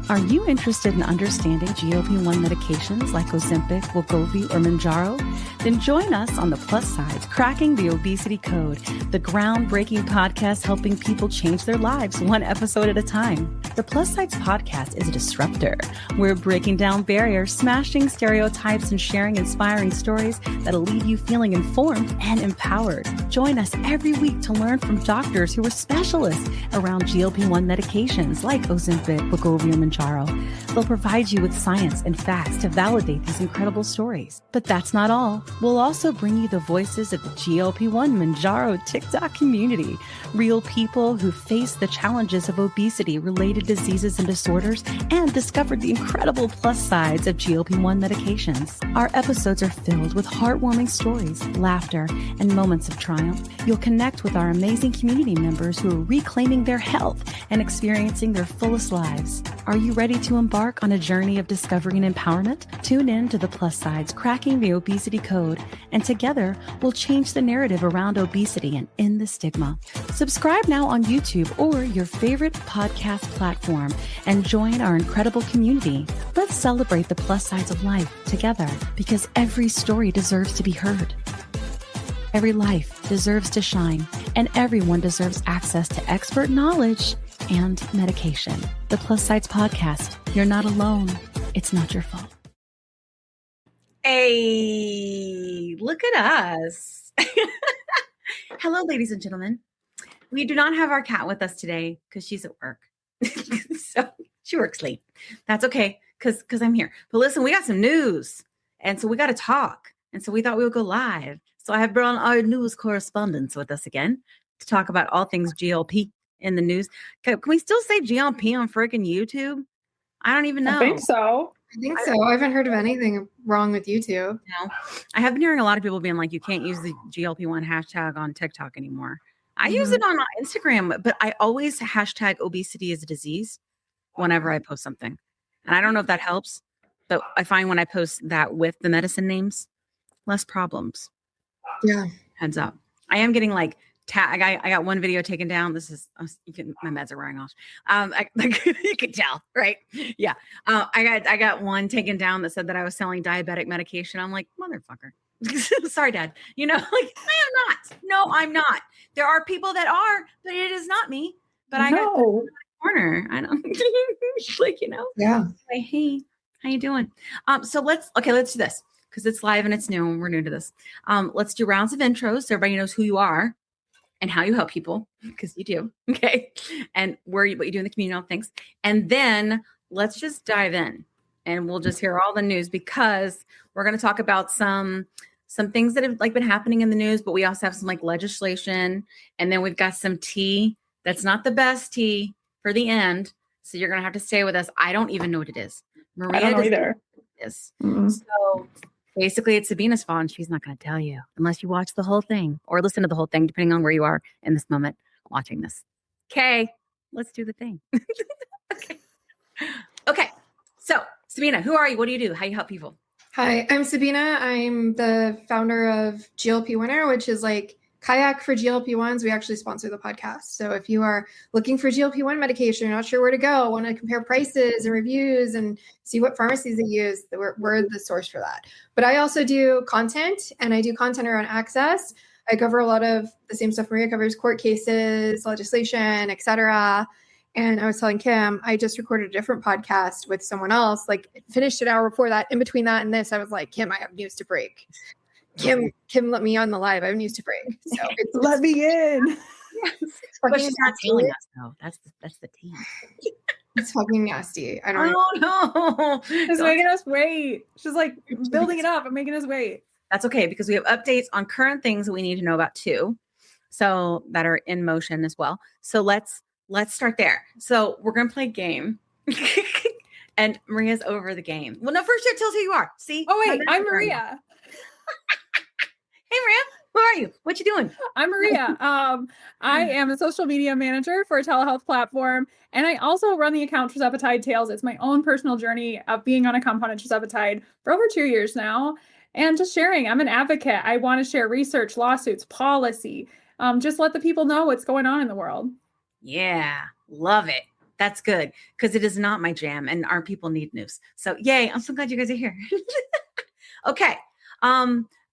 Are you interested in understanding GLP-1 medications like Ozempic, Wegovy, or Mounjaro? Then join us on The Plus Sides, Cracking the Obesity Code, the groundbreaking podcast helping people change their lives one episode at a time. The Plus Sides podcast is a disruptor. We're breaking down barriers, smashing stereotypes, and sharing inspiring stories that'll leave you feeling informed and empowered. Join us every week to learn from doctors who are specialists around GLP-1 medications like Ozempic, Wegovy, or Mounjaro. They'll provide you with science and facts to validate these incredible stories. But that's not all. We'll also bring you the voices of the GLP-1 Mounjaro TikTok community, real people who face the challenges of obesity-related diseases and disorders and discovered the incredible plus sides of GLP-1 medications. Our episodes are filled with heartwarming stories, laughter, and moments of triumph. You'll connect with our amazing community members who are reclaiming their health and experiencing their fullest lives. Are you ready to embark on a journey of discovery and empowerment? Tune in to The Plus Sides, Cracking the Obesity Code, and together we'll change the narrative around obesity and end the stigma. Subscribe now on YouTube or your favorite podcast platform and join our incredible community. Let's celebrate the plus sides of life together because every story deserves to be heard. Every life deserves to shine, and everyone deserves access to expert knowledge and medication. The Plus Sides Podcast. You're not alone. It's not your fault. Hey, look at us. Hello, ladies and gentlemen. We do not have our cat with us today because she's at work. So she works late. That's okay because I'm here. But listen, we got some news. And so we got to talk. And so we thought we would go live. So I have brought our news correspondents with us again to talk about all things GLP in the news. Can we still say GLP on freaking YouTube? I don't even know. I think so. I haven't heard of anything wrong with YouTube. No. I have been hearing a lot of people being like, you can't use the GLP-1 hashtag on TikTok anymore. I use it on Instagram, but I always hashtag obesity is a disease whenever I post something. And I don't know if that helps, but I find when I post that with the medicine names, less problems. Yeah. Heads up. I am getting like, I got one video taken down. This is my meds are wearing off. You can tell, right? Yeah. I got one taken down that said that I was selling diabetic medication. I'm like, motherfucker. Sorry, Dad. You know, like I am not. No, I'm not. There are people that are, but it is not me. But I got the corner. I don't like, you know. Yeah. Like, hey, how you doing? So let's do this because it's live and it's new and we're new to this. Let's do rounds of intros so everybody knows who you are and how you help people, because you do, okay? And what you do in the community, all things. And then let's just dive in and we'll just hear all the news because we're going to talk about some things that have like been happening in the news, but we also have some like legislation. And then we've got some tea that's not the best tea for the end. So you're going to have to stay with us. I don't even know what it is. Maria I don't know either. Is. So basically, it's Sabina's fault, and she's not going to tell you unless you watch the whole thing or listen to the whole thing, depending on where you are in this moment watching this. Okay, let's do the thing. Okay. So, Sabina, who are you? What do you do? How do you help people? Hi, I'm Sabina. I'm the founder of GLP Winner, which is like kayak for GLP-1s. We actually sponsor the podcast. So if you are looking for GLP-1 medication, you're not sure where to go, want to compare prices and reviews and see what pharmacies they use, we're the source for that. But I also do content, and I do content around access. I cover a lot of the same stuff Maria covers: court cases, legislation, etc. And I was telling Kim, I just recorded a different podcast with someone else, like finished an hour before that. In between that and this, I was like, Kim, I have news to break. Kim let me on the live. I have news to break. So let me in. But she's not telling us though. That's the tea. It's fucking nasty. I don't know. Oh no. She's making us wait. She's like building it up and making us wait. That's okay, because we have updates on current things that we need to know about too. So that are in motion as well. So let's start there. So we're gonna play a game. And Maria's over the game. Well, no, first tell us who you are. See? Oh wait, I'm Maria. Hey Maria, who are you? What you doing? I'm Maria. I am a social media manager for a telehealth platform, and I also run the account Tirzepatide Tales. It's my own personal journey of being on a compounded tirzepatide for over 2 years now, and just sharing. I'm an advocate. I want to share research, lawsuits, policy. Just let the people know what's going on in the world. Yeah, love it. That's good because it is not my jam and our people need news. So yay. I'm so glad you guys are here. Okay.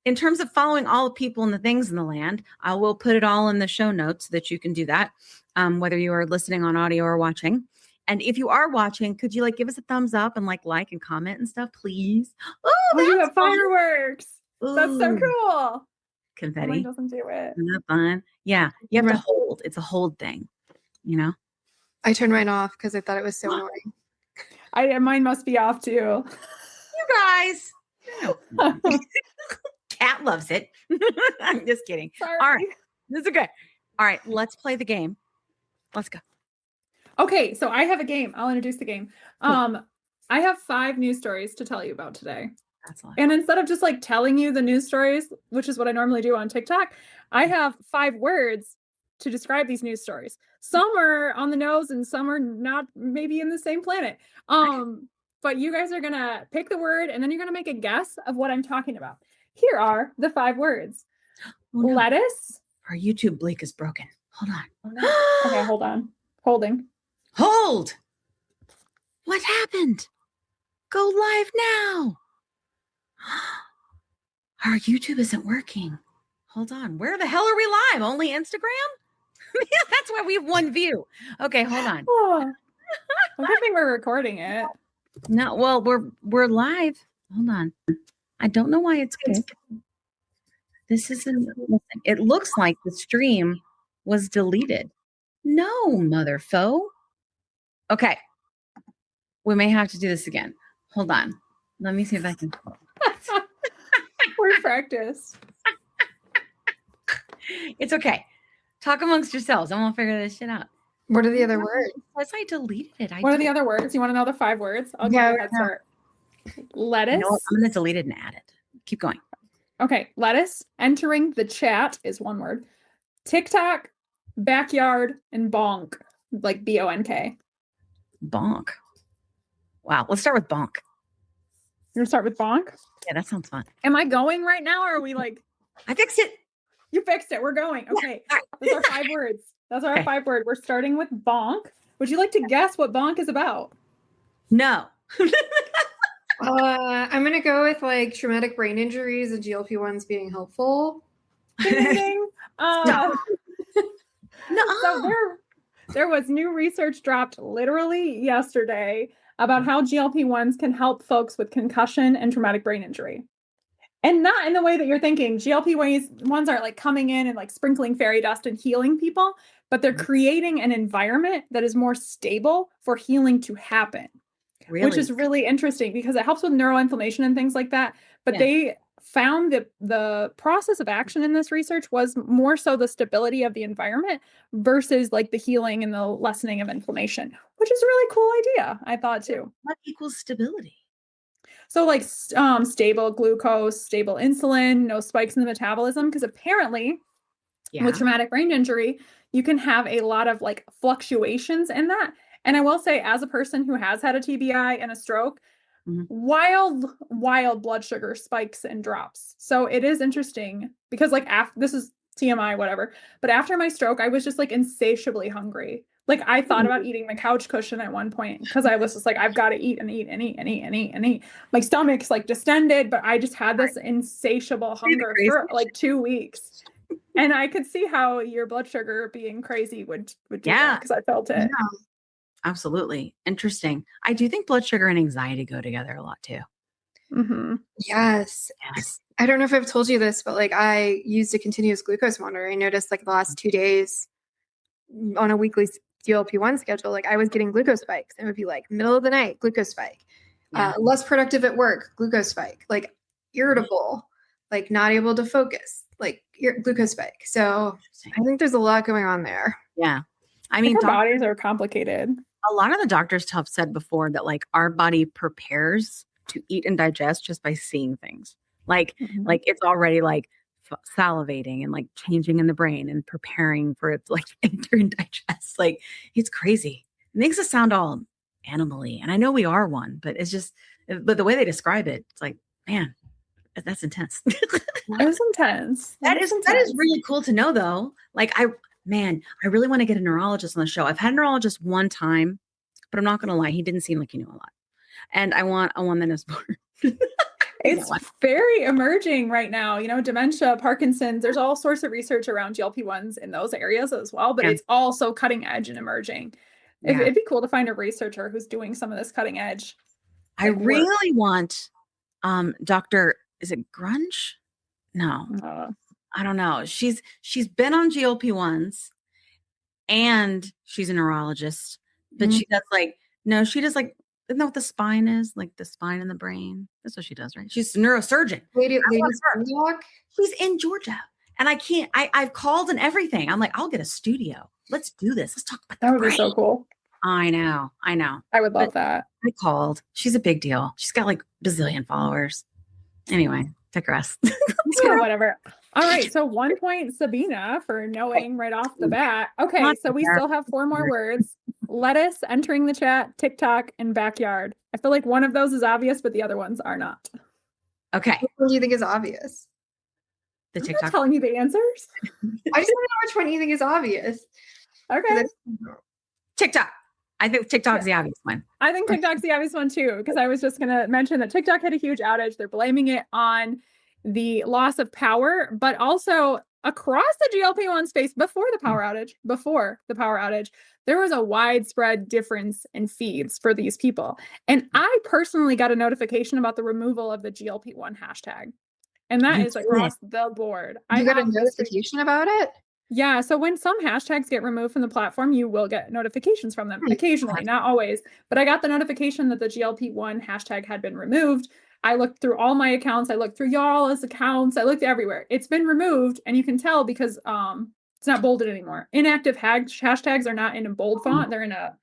In terms of following all the people and the things in the land, I will put it all in the show notes so that you can do that. Whether you are listening on audio or watching. And if you are watching, could you give us a thumbs up and like and comment and stuff, please? Oh, you have fireworks. Ooh. That's so cool. Confetti. Mine doesn't do it. Isn't that fun? Yeah. You have to hold. It's a hold thing, I turned mine off because I thought it was so annoying. Mine must be off too. You guys. Cat loves it. I'm just kidding. Sorry. All right. This is okay. All right. Let's play the game. Let's go. Okay. So I have a game. I'll introduce the game. I have 5 news stories to tell you about today. That's a lot. And instead of just telling you the news stories, which is what I normally do on TikTok, I have 5 words to describe these news stories. Some are on the nose and some are not, maybe in the same planet. But you guys are going to pick the word and then you're going to make a guess of what I'm talking about. Here are the 5 words. Oh, no. Lettuce. Our YouTube blink is broken. Hold on. Oh, no. Okay, hold on. Holding. Hold. What happened? Go live now. Our YouTube isn't working. Hold on. Where the hell are we live? Only Instagram? Yeah, that's why we have 1 view. Okay, hold on. Oh, I don't think we're recording it. No, well, we're live. Hold on. I don't know why it's good. This isn't. It looks like the stream was deleted. No, mother foe. Okay. We may have to do this again. Hold on. Let me see if I can. We're practice. It's okay. Talk amongst yourselves. I'm gonna figure this shit out. What are the other words? Unless I deleted it. What are the other words? You want to know the 5 words? I'll give you a head start. Lettuce. No, I'm gonna delete it and add it. Keep going. Okay, lettuce. Entering the chat is 1 word. TikTok, backyard, and bonk, like BONK. Bonk. Wow. Let's start with bonk. You want to start with bonk? Yeah, that sounds fun. Am I going right now, or are we I fixed it. You fixed it. We're going. Okay. Yeah. Those are 5 words. That's our Okay. 5 word. We're starting with bonk. Would you like to guess what bonk is about? No. I'm going to go with traumatic brain injuries and GLP-1s being helpful. Ding, ding, ding. No. So there was new research dropped literally yesterday about how GLP-1s can help folks with concussion and traumatic brain injury. And not in the way that you're thinking. GLP-1s are coming in and sprinkling fairy dust and healing people, but they're creating an environment that is more stable for healing to happen. Really? Which is really interesting because it helps with neuroinflammation and things like that. But they found that the process of action in this research was more so the stability of the environment versus the healing and the lessening of inflammation, which is a really cool idea, I thought too. What equals stability? So stable glucose, stable insulin, no spikes in the metabolism, because apparently with traumatic brain injury, you can have a lot of fluctuations in that. And I will say, as a person who has had a TBI and a stroke, wild blood sugar spikes and drops. So it is interesting because this is TMI, whatever. But after my stroke, I was just insatiably hungry. I thought about eating my couch cushion at one point because I was just I've got to eat and eat and eat and eat and eat and eat. My stomach's distended, but I just had this insatiable hunger for 2 weeks. And I could see how your blood sugar being crazy would do that because I felt it. Yeah. Absolutely. Interesting. I do think blood sugar and anxiety go together a lot too. Mm-hmm. Yes. I don't know if I've told you this, but I used a continuous glucose monitor. I noticed the last 2 days on a weekly GLP-1 schedule, I was getting glucose spikes. It would be middle of the night, glucose spike. Less productive at work, glucose spike. Irritable, not able to focus, glucose spike. So I think there's a lot going on there. Yeah. I mean, our bodies are complicated. A lot of the doctors have said before that our body prepares to eat and digest just by seeing things. It's already salivating and changing in the brain and preparing for it to enter and digest. It's crazy. It makes us sound all animal-y. And I know we are one, but it's just, but the way they describe it, it's man, that's intense. That is intense. That is really cool to know though. I really want to get a neurologist on the show. I've had a neurologist one time but I'm not going to lie. He didn't seem like he knew a lot. And I want a one that knows more. It's very emerging right now, dementia, Parkinson's, there's all sorts of research around GLP-1s in those areas as well, but it's also cutting edge and emerging. It'd be cool to find a researcher who's doing some of this cutting edge. I really want Dr. Is it Grunge? No, I don't know. She's been on GLP-1s and she's a neurologist, but she does she does isn't that what the spine is? Like the spine and the brain. That's what she does, right? She's a neurosurgeon. She's in Georgia. And I've called and everything. I'm like, I'll get a studio. Let's do this. Let's talk about that. Would be so cool. I know. I would love that. I called. She's a big deal. She's got like bazillion followers. Anyway, digress. Whatever. All right. So 1 point, Sabina, for knowing right off the bat. Okay. So we still have 4 more words. Lettuce, entering the chat, TikTok, and backyard. I feel like one of those is obvious, but the other ones are not. Okay. Which one do you think is obvious? The TikTok. I'm not telling you the answers. I just want to know which one you think is obvious. Okay. TikTok. I think TikTok's the obvious one. I think TikTok's the obvious one too, because I was just going to mention that TikTok had a huge outage. They're blaming it on the loss of power, but also across the GLP-1 space before the power outage, there was a widespread difference in feeds for these people. And I personally got a notification about the removal of the GLP-1 hashtag. And that is across the board. You got a notification about it? Yeah. So when some hashtags get removed from the platform, you will get notifications from them occasionally, not always. But I got the notification that the GLP-1 hashtag had been removed. I looked through all my accounts. I looked through y'all's accounts. I looked everywhere. It's been removed. And you can tell because it's not bolded anymore. Inactive hashtags are not in a bold font. They're in a,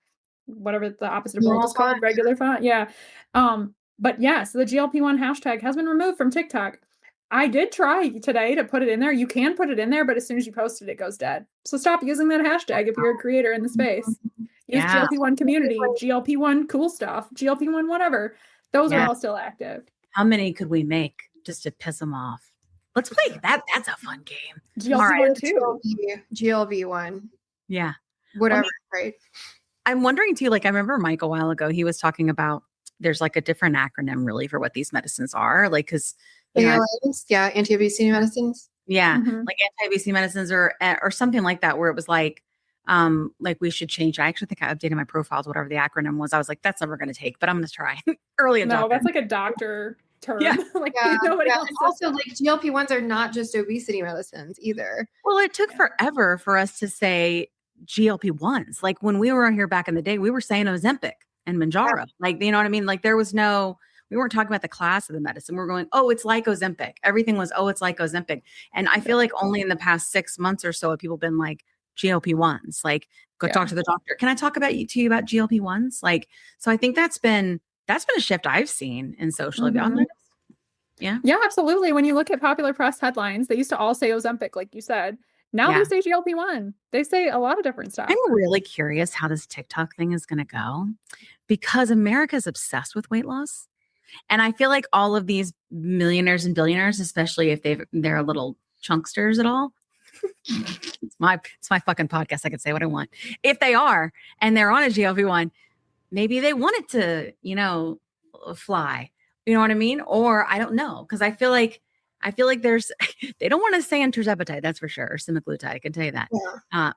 whatever the opposite of bold is called, regular font. Yeah. But yes, the GLP-1 hashtag has been removed from TikTok. I did try today to put it in there. You can put it in there, but as soon as you post it, it goes dead. So stop using that hashtag if you're a creator in the space. Use GLP-1 community, GLP-1 cool stuff, GLP-1 whatever. Those are all still active. How many could we make just to piss them off? Let's play that. That's a fun game. GLP-1 too. GLP-1. Yeah. Whatever, right? I'm wondering too, I remember Mike a while ago, he was talking about there's a different acronym really for what these medicines are. Because anti-obesity medicines. Yeah. Anti-obesity medicines or something like that, where it was we should change. I actually think I updated my profiles, whatever the acronym was. I was like, that's never going to take, but I'm going to try. Early adopter. No, that's like a doctor term. Yeah. Nobody else. And also, GLP-1s are not just obesity medicines either. Well, it took forever for us to say GLP-1s. When we were here back in the day, we were saying Ozempic and Mounjaro. You know what I mean? There was no, we weren't talking about the class of the medicine. We're going, oh, it's like Ozempic. Everything was, oh, it's like Ozempic. And I feel like only in the past 6 months or so have people been like, GLP-1s, go talk to the doctor. Can I talk to you about GLP-1s? So I think that's been a shift I've seen in social. Yeah. Yeah, absolutely. When you look at popular press headlines, they used to all say Ozempic, like you said. Now they say GLP-1. They say a lot of different stuff. I'm really curious how this TikTok thing is going to go because America's obsessed with weight loss. And I feel like all of these millionaires and billionaires, especially if they're little chunksters at all, it's my fucking podcast. I can say what I want. If they are, and they're on a GLP-1, maybe they want it to, fly. You know what I mean? Or I don't know. Cause I feel like there's, they don't want to say tirzepatide, that's for sure. Or semaglutide. I can tell you that. Yeah.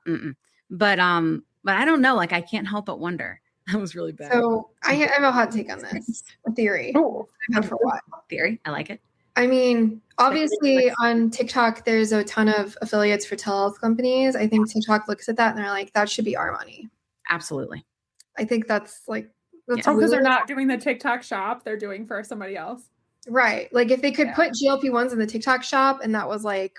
But I don't know. I can't help but wonder. That was really bad. So I have a hot take on this. A theory. Oh, I've had for a while. Theory. I like it. I mean, obviously on TikTok, there's a ton of affiliates for telehealth companies. I think TikTok looks at that and they're like, that should be our money. Absolutely. I think that's because they're not doing the TikTok shop. They're doing for somebody else. Right. If they could put GLP-1s in the TikTok shop and that was a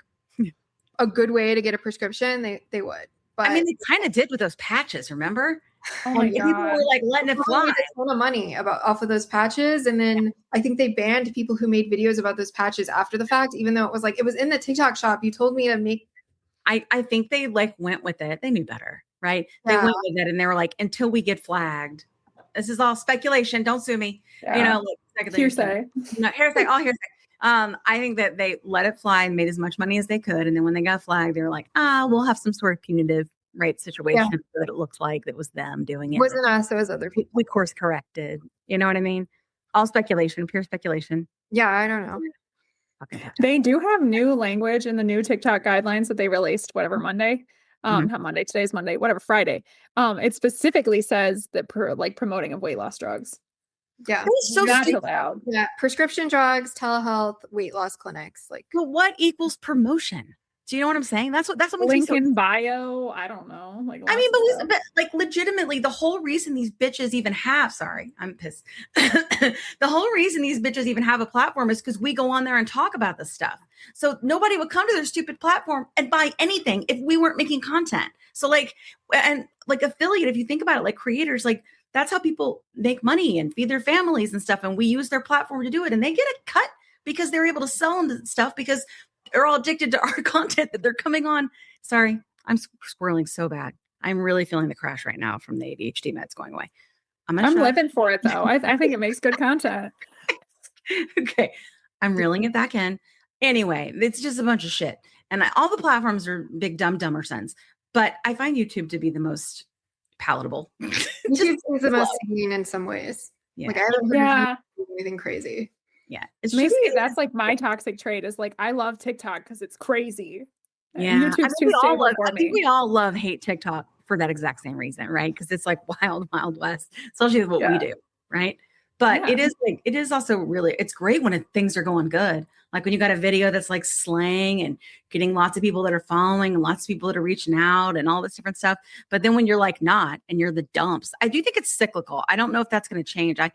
good way to get a prescription, they would. But I mean, they kind of did with those patches, remember? Oh my God. People were letting it fly. A ton of money off of those patches. And then I think they banned people who made videos about those patches after the fact, even though it was it was in the TikTok shop. You told me to make. I think they went with it. They knew better, right? Yeah. They went with it and they were like, until we get flagged. This is all speculation. Don't sue me. Yeah. Hearsay. No, hearsay, all hearsay. I think that they let it fly and made as much money as they could. And then when they got flagged, they were like, we'll have some sort of punitive rape situation that it looked like it was them doing It it. wasn't us, it was other people. We course corrected. You know what I mean? All speculation, pure speculation. Yeah, I don't know. Fucking TikTok. They do have new language in the new TikTok guidelines that they released, whatever Monday. Not Monday, today's Monday, whatever Friday. It specifically says that promoting of weight loss drugs. Yeah. It's so Not stupid. allowed. Yeah. Prescription drugs, telehealth, weight loss clinics. Like, But what equals promotion? Do you know what I'm saying? That's what makes me Link so. in bio. I don't know. Like, I mean, lots of but stuff. like legitimately, the whole reason these bitches even have, sorry, I'm pissed. The whole reason these bitches even have a platform is because we go on there and talk about this stuff. So nobody would come to their stupid platform and buy anything if we weren't making content. So like, and like affiliate, if you think about it, like creators, like that's how people make money and feed their families and stuff. And we use their platform to do it. And they get a cut because they're able to sell them stuff because they're all addicted to our content that they're coming on. Sorry, I'm squirreling so bad. I'm really feeling the crash right now from the ADHD meds going away. I'm living for it though. I think it makes good content. Okay, I'm reeling it back in. Anyway, it's just a bunch of shit. And all the platforms are big dumber sense. But I find YouTube to be the most palatable. YouTube is the most sane in some ways. Yeah. Like, I haven't heard of anything crazy. Yeah. It's Maybe just, that's like my toxic trait is like I love TikTok because it's crazy. yeah. YouTube's too stable for I me. think we all love hate TikTok for that exact same reason, right? Because it's like wild west, especially what we do, right? But it is also really, it's great when things are going good. Like when you got a video that's like slaying and getting lots of people that are following and lots of people that are reaching out and all this different stuff. But then when you're like not, and you're the dumps, I do think it's cyclical. I don't know if that's going to change. I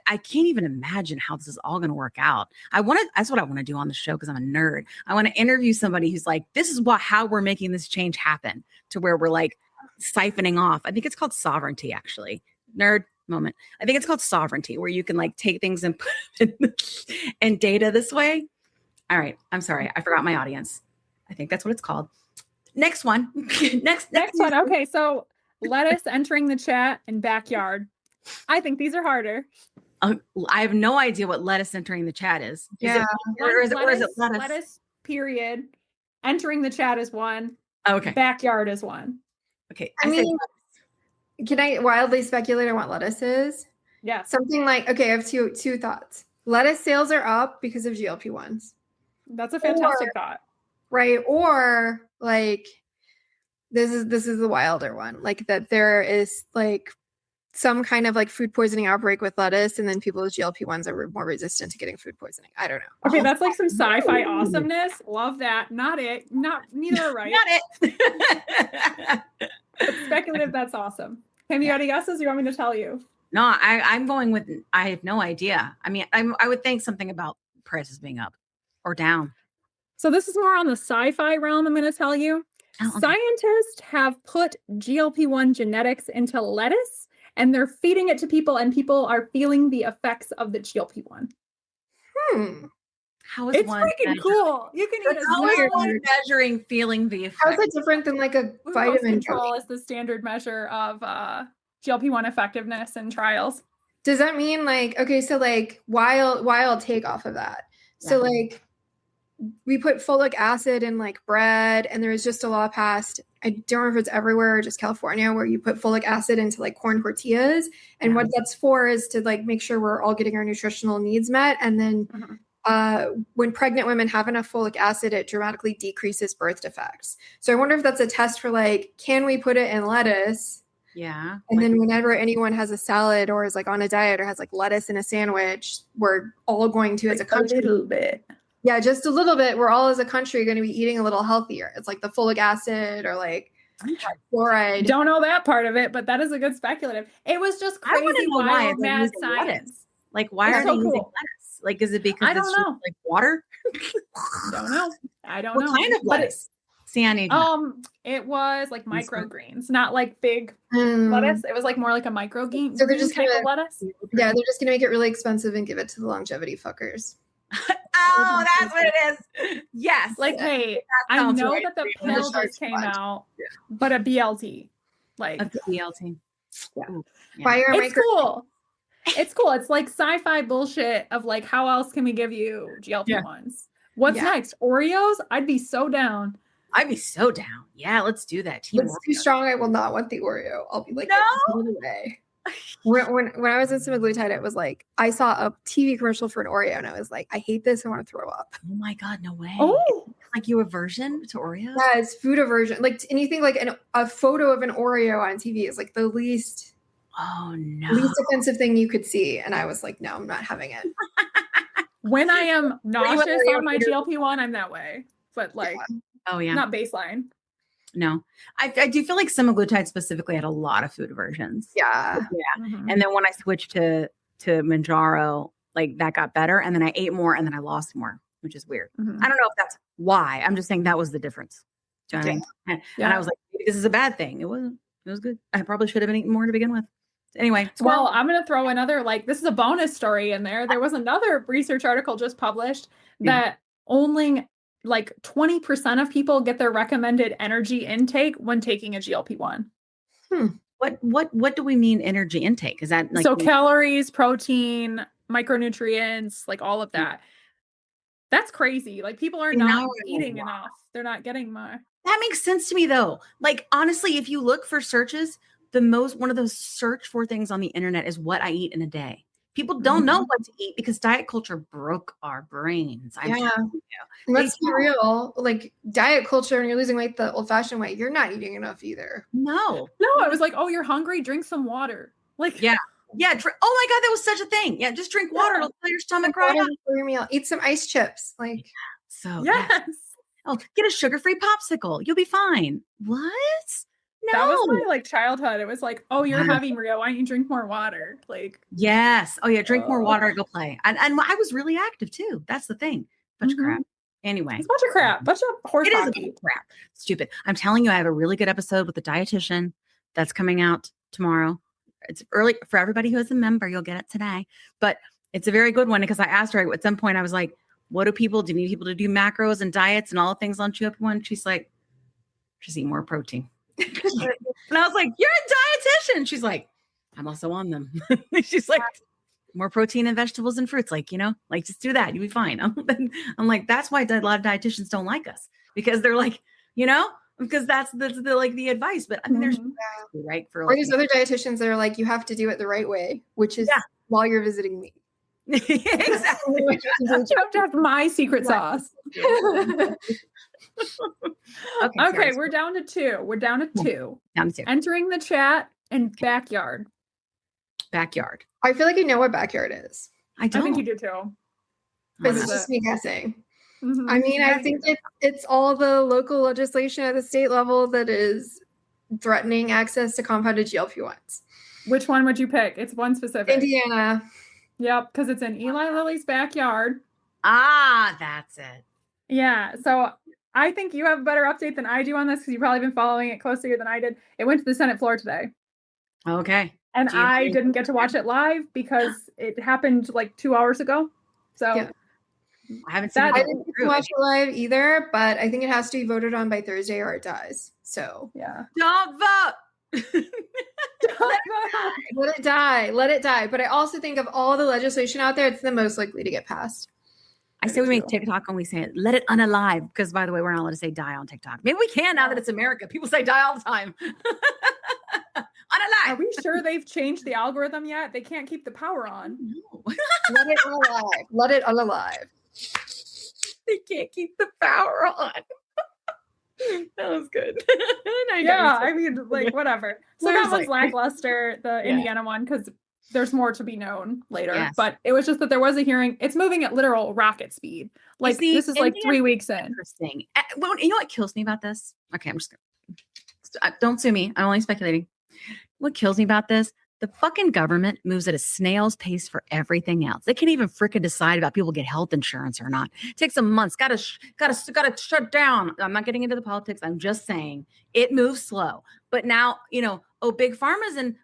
can't even imagine how this is all going to work out. That's what I want to do on the show because I'm a nerd. I want to interview somebody who's like, this is how we're making this change happen to where we're like siphoning off. I think it's called sovereignty, actually. Nerd moment. I think it's called sovereignty, where you can like take things and put it in data this way. All right. I'm sorry. I forgot my audience. I think that's what it's called. Next one. next one. Okay. So lettuce entering the chat and backyard. I think these are harder. I have no idea what lettuce entering the chat is. Yeah. Or is it lettuce? Lettuce, period. Entering the chat is one. Okay. Backyard is one. Okay. I mean, can I wildly speculate on what lettuce is? Yeah. Something like, okay, I have two thoughts. Lettuce sales are up because of GLP-1s. That's a fantastic thought. Right. Or like, this is the wilder one. Like that there is like some kind of like food poisoning outbreak with lettuce, and then people with GLP-1s are more resistant to getting food poisoning. I don't know. Okay, that's like some sci-fi awesomeness. Love that. Not it. Neither are right. Not it. Speculative. That's awesome. Have you got any guesses? You want me to tell you? No, I'm going with, I have no idea. I mean, I would think something about prices being up or down. So this is more on the sci-fi realm. I'm going to tell you. Oh, okay. Scientists have put GLP-1 genetics into lettuce, and they're feeding it to people, and people are feeling the effects of the GLP-1 How is it's one freaking measuring? cool. You can eat a How is one salad. measuring feeling the effect? How's it different than like a Glucose vitamin control drug? is the standard measure of GLP-1 effectiveness in trials. Does that mean like, okay, so like wild take off of that. So like we put folic acid in like bread, and there was just a law passed, I don't remember if it's everywhere or just California, where you put folic acid into like corn tortillas. And what that's for is to like make sure we're all getting our nutritional needs met. And then when pregnant women have enough folic acid, it dramatically decreases birth defects. So I wonder if that's a test for like, can we put it in lettuce? Yeah. And then whenever anyone has a salad or is like on a diet or has like lettuce in a sandwich, we're all going to, as a country, a little bit. Yeah, just a little bit. We're all as a country going to be eating a little healthier. It's like the folic acid or like fluoride. Don't know that part of it, but that is a good speculative. It was just crazy, wild, mad science. Like, why are they using lettuce? Like, is it because I don't know. Like water? Don't know. I don't know. What kind of lettuce? See, I need it was like microgreens, not like big lettuce. It was like more like a microgreen. So they're just type gonna, of lettuce. Yeah, they're just gonna make it really expensive and give it to the longevity fuckers. Oh, that's what it is. Yes. Like, hey, I know that the pill just came out, but a BLT. Like a BLT. Yeah. It's cool. It's cool. It's like sci-fi bullshit of like, how else can we give you GLP-1s? What's next? Oreos? I'd be so down. I'd be so down. Yeah, let's do that. If it's too strong, I will not want the Oreo. I'll be like, No. all the way. When I was in semaglutide, it was like I saw a TV commercial for an Oreo, and I was like, I hate this. I want to throw up. Oh my God, no way. Oh, Like you aversion to Oreos? Yeah, it's food aversion. Like anything like a photo of an Oreo on TV is like the least offensive thing you could see. And I was like, no, I'm not having it. when I am nauseous on my GLP-1, I'm that way. But like, not baseline. No, I do feel like semaglutide specifically had a lot of food aversions. Yeah. Mm-hmm. And then when I switched to Manjaro, like that got better. And then I ate more and then I lost more, which is weird. Mm-hmm. I don't know if that's why. I'm just saying that was the difference. Do you know what I mean? And I was like, maybe this is a bad thing. It wasn't. It was good. I probably should have been eating more to begin with. Anyway. Well, I'm going to throw another, like, this is a bonus story in there. There was another research article just published that only like 20% of people get their recommended energy intake when taking a GLP-1. What do we mean energy intake? Is that like calories, protein, micronutrients, like all of that? That's crazy. Like people are not eating enough. They're not getting more. That makes sense to me though. Like honestly, if you look for searches, one of those search for things on the internet is what I eat in a day. People don't know what to eat because diet culture broke our brains. Let's be real. Like diet culture, when you're losing weight the old-fashioned way, you're not eating enough either. No, I was like, oh, you're hungry? Drink some water. Like, yeah. Oh my God, that was such a thing. Yeah, just drink water. It'll fill your stomach right up. For your meal. Eat some ice chips. Like, so yes. Oh, get a sugar-free popsicle. You'll be fine. What? No. That was my like childhood. It was like, oh, you're heavy, Maria. Why don't you drink more water? Like, yes. Oh yeah, drink more water. Go play. And I was really active too. That's the thing. Bunch of crap. Anyway, it's a bunch of crap. Bunch of horse. It is a bunch of crap. Stupid. I'm telling you, I have a really good episode with the dietitian that's coming out tomorrow. It's early for everybody who is a member. You'll get it today, but it's a very good one because I asked her at some point. I was like, "What do you need people to do macros and diets and all the things on GLP-1?" She's like, "Just eat more protein." And I was like, "You're a dietitian." She's like, "I'm also on them." She's like, "More protein and vegetables and fruits, like just do that. You'll be fine." I'm like, that's why a lot of dietitians don't like us because they're like, because that's the advice. But I mean, there's right for or there's other dietitians that are like, you have to do it the right way, which is while you're visiting me. Exactly. You have to have my secret sauce. Okay, we're down to two. Down to two. Entering the chat and backyard. Backyard. I feel like I know what backyard is. I think you do too. Because it's just me guessing. Mm-hmm. I mean, I think it's all the local legislation at the state level that is threatening access to compounded GLP-1s. Which one would you pick? It's one specific. Indiana. Yep, because it's in Eli Lilly's backyard. Ah, that's it. Yeah, so I think you have a better update than I do on this because you've probably been following it closer than I did. It went to the Senate floor today. Okay. And I didn't get to watch it live because it happened like 2 hours ago. So I haven't seen it. I didn't get to watch it live either, but I think it has to be voted on by Thursday or it dies. So yeah. Don't vote. Let it die. But I also think of all the legislation out there, it's the most likely to get passed. I say we make TikTok and we say it, let it unalive. Because by the way, we're not allowed to say die on TikTok. Maybe we can now that it's America. People say die all the time. Unalive. Are we sure they've changed the algorithm yet? They can't keep the power on. No. Let it unalive. Let it unalive. They can't keep the power on. That was good. Yeah, I mean, like, whatever. So that was Seriously. lackluster, the Indiana one, because there's more to be known later. Yes. But it was just that there was a hearing. It's moving at literal rocket speed. Like, this is like 3 weeks in. Interesting. Well, you know what kills me about this? Okay, I'm just going to... Don't sue me. I'm only speculating. What kills me about this? The fucking government moves at a snail's pace for everything else. They can't even frickin' decide about people get health insurance or not. It takes them months. Gotta shut down. I'm not getting into the politics. I'm just saying it moves slow. But now, big pharma's and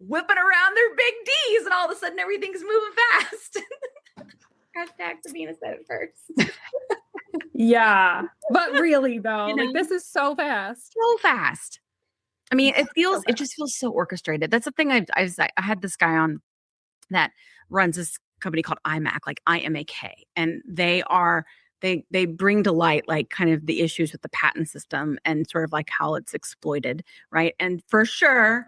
whipping around their big D's, and all of a sudden everything's moving fast. Hashtag Sabina said it first. Yeah, but really though, like this is so fast. So fast. I mean, it just feels so orchestrated. That's the thing. I had this guy on that runs this company called IMAK, like IMAK, and they are they bring to light like kind of the issues with the patent system and sort of like how it's exploited, right? And for sure,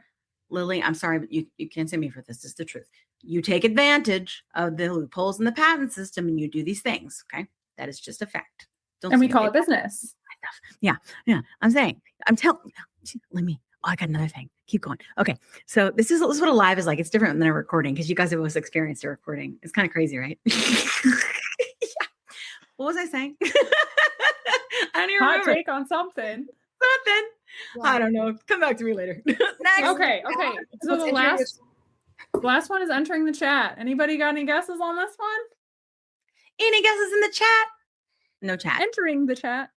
Lily, I'm sorry, but you can't sue me for this. It's the truth. You take advantage of the loopholes in the patent system and you do these things. Okay, that is just a fact. And we call it business. Yeah. I'm saying, let me. Oh, I got another thing. Keep going. Okay. So this is what a live is like. It's different than a recording because you guys have always experienced a recording. It's kind of crazy, right? Yeah. What was I saying? I don't even Hot remember. take on something. Something. Yeah. I don't know. Come back to me later. Next. Okay. So the last one is entering the chat. Anybody got any guesses on this one? Any guesses in the chat? No chat. Entering the chat.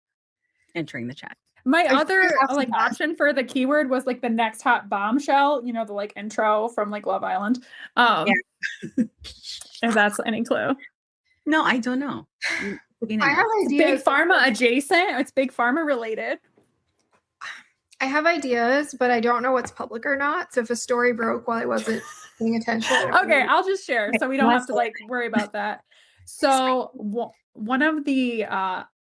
My other like option for the keyword was like the next hot bombshell, the like intro from like Love Island. If that's any clue. No, I don't know. I have ideas. Big pharma adjacent. It's big pharma related. I have ideas, but I don't know what's public or not. So if a story broke while I wasn't paying attention. Okay, I'll just share so we don't have to like worry about that. So one of the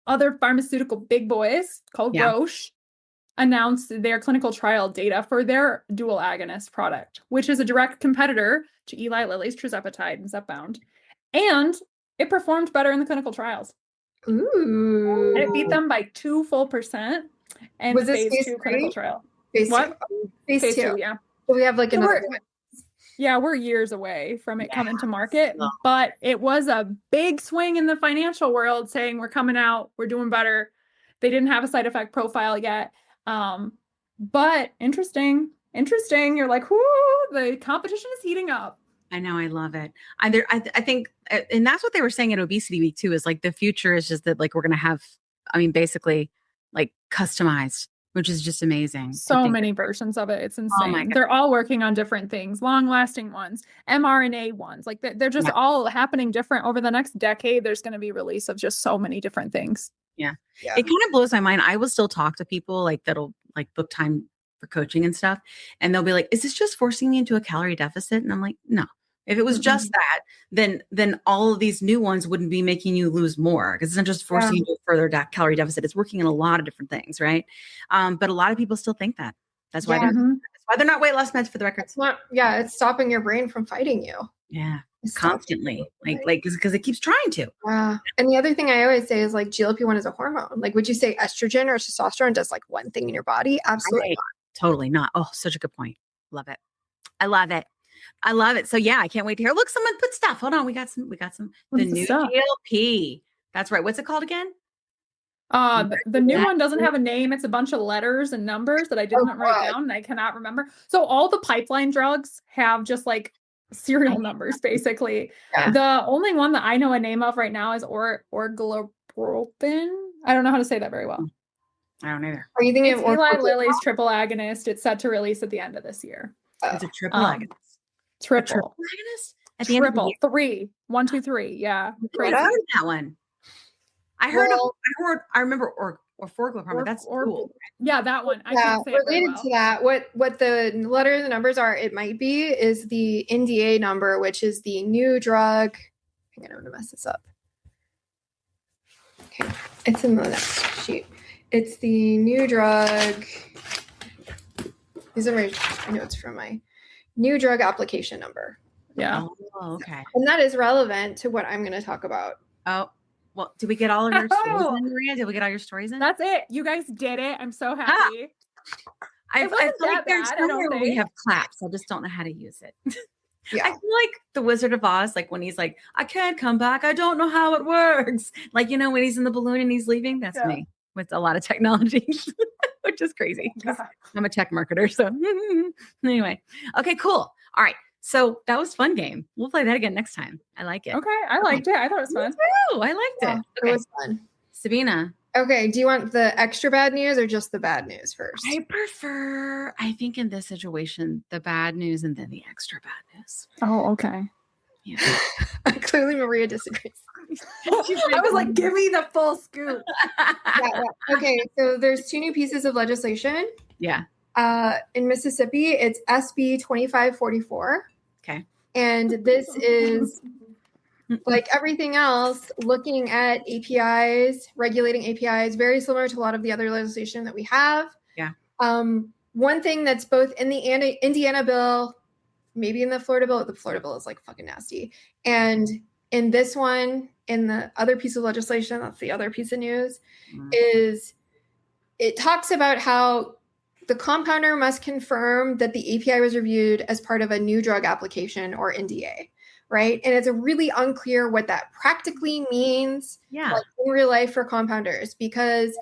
other pharmaceutical big boys called Roche announced their clinical trial data for their dual agonist product, which is a direct competitor to Eli Lilly's tirzepatide and Zepbound. And it performed better in the clinical trials. Ooh. And it beat them by 2 full %. And was this phase 2 clinical trial. Phase what? 2. Phase 2, yeah. So we have like another one. Yeah, we're years away from it coming to market, but it was a big swing in the financial world saying we're coming out, we're doing better. They didn't have a side effect profile yet. But interesting. You're like, whoo, the competition is heating up. I know. I love it. I think, and that's what they were saying at Obesity Week too, is like the future is just that like we're going to have, basically like customized, which is just amazing. So many versions of it. It's insane. They're all working on different things, long-lasting ones, mRNA ones. Like they're just all happening different over the next decade. There's going to be release of just so many different things. Yeah. It kind of blows my mind. I will still talk to people like that'll like book time for coaching and stuff. And they'll be like, is this just forcing me into a calorie deficit? And I'm like, no. If it was just that, then all of these new ones wouldn't be making you lose more because it's not just forcing you to further calorie deficit. It's working in a lot of different things, right? But a lot of people still think that. That's why they're not weight loss meds, for the record. It's stopping your brain from fighting you. Yeah, constantly, like because it keeps trying to. And the other thing I always say is like GLP-1 is a hormone. Like, would you say estrogen or testosterone does like one thing in your body? Absolutely not. Totally not. Oh, such a good point. Love it. I love it. So yeah, I can't wait to hear. Look, someone put stuff. Hold on. We got some, the new GLP. That's right. What's it called again? The new one doesn't have a name. It's a bunch of letters and numbers that I didn't write down and I cannot remember. So all the pipeline drugs have just like serial numbers, basically. Yeah. The only one that I know a name of right now is orglipropin. I don't know how to say that very well. I don't either. Are you thinking of Eli Lilly's triple agonist? It's set to release at the end of this year. It's a triple agonist. Triple agonist at the end of the year? 3. 1, 2, 3. Yeah. I heard that one. I remember orforglipropin. That's cool. Yeah, that one. I can't say related to that, what the letters and numbers are, it might be, is the NDA number, which is the new drug. Hang on, I'm gonna mess this up. Okay, it's in the next sheet. It's the new drug. These are my notes from my new drug application number. Yeah. Oh, okay. And that is relevant to what I'm going to talk about. Oh, well, did we get all of your stories in, Maria? Did we get all your stories in? That's it. You guys did it. I'm so happy. I feel like there's somewhere we have claps. I just don't know how to use it. Yeah. I feel like the Wizard of Oz, like when he's like, I can't come back. I don't know how it works. Like, when he's in the balloon and he's leaving, that's me with a lot of technology, which is crazy. I'm a tech marketer. So anyway, okay, cool. All right. So that was a fun game. We'll play that again next time. I like it. Okay. I liked it. I thought it was fun. Oh, I liked it. Okay. It was fun. Sabina. Okay. Do you want the extra bad news or just the bad news first? I think in this situation, the bad news and then the extra bad news. Oh, okay. Yeah. Clearly Maria disagrees. I was like, give me the full scoop. Yeah. Okay. So there's 2 new pieces of legislation. Yeah. In Mississippi, it's SB 2544. Okay. And this is like everything else, looking at APIs, regulating APIs, very similar to a lot of the other legislation that we have. Yeah. One thing that's both in the Indiana bill, maybe in the Florida bill is like fucking nasty. And in this one, in the other piece of legislation, that's the other piece of news, is it talks about how the compounder must confirm that the API was reviewed as part of a new drug application or NDA, right? And it's really unclear what that practically means like, in real life for compounders because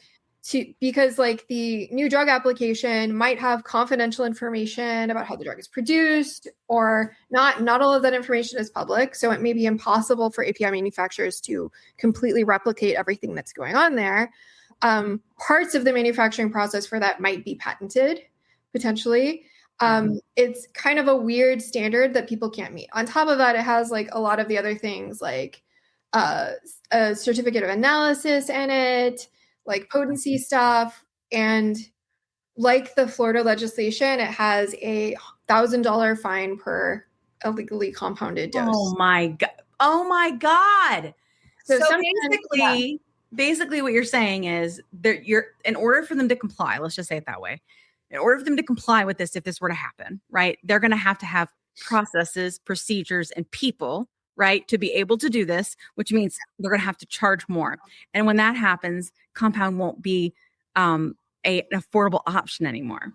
like the new drug application might have confidential information about how the drug is produced or not all of that information is public. So it may be impossible for API manufacturers to completely replicate everything that's going on there. Parts of the manufacturing process for that might be patented potentially. It's kind of a weird standard that people can't meet. On top of that, it has like a lot of the other things like a certificate of analysis in it, like potency stuff. And like the Florida legislation, it has a $1,000 fine per illegally compounded dose. Oh my God. So sometimes, basically what you're saying is that in order for them to comply, let's just say it that way, in order for them to comply with this, if this were to happen, right, they're going to have processes, procedures, and people, right, to be able to do this, which means they're going to have to charge more. And when that happens, compound won't be an affordable option anymore.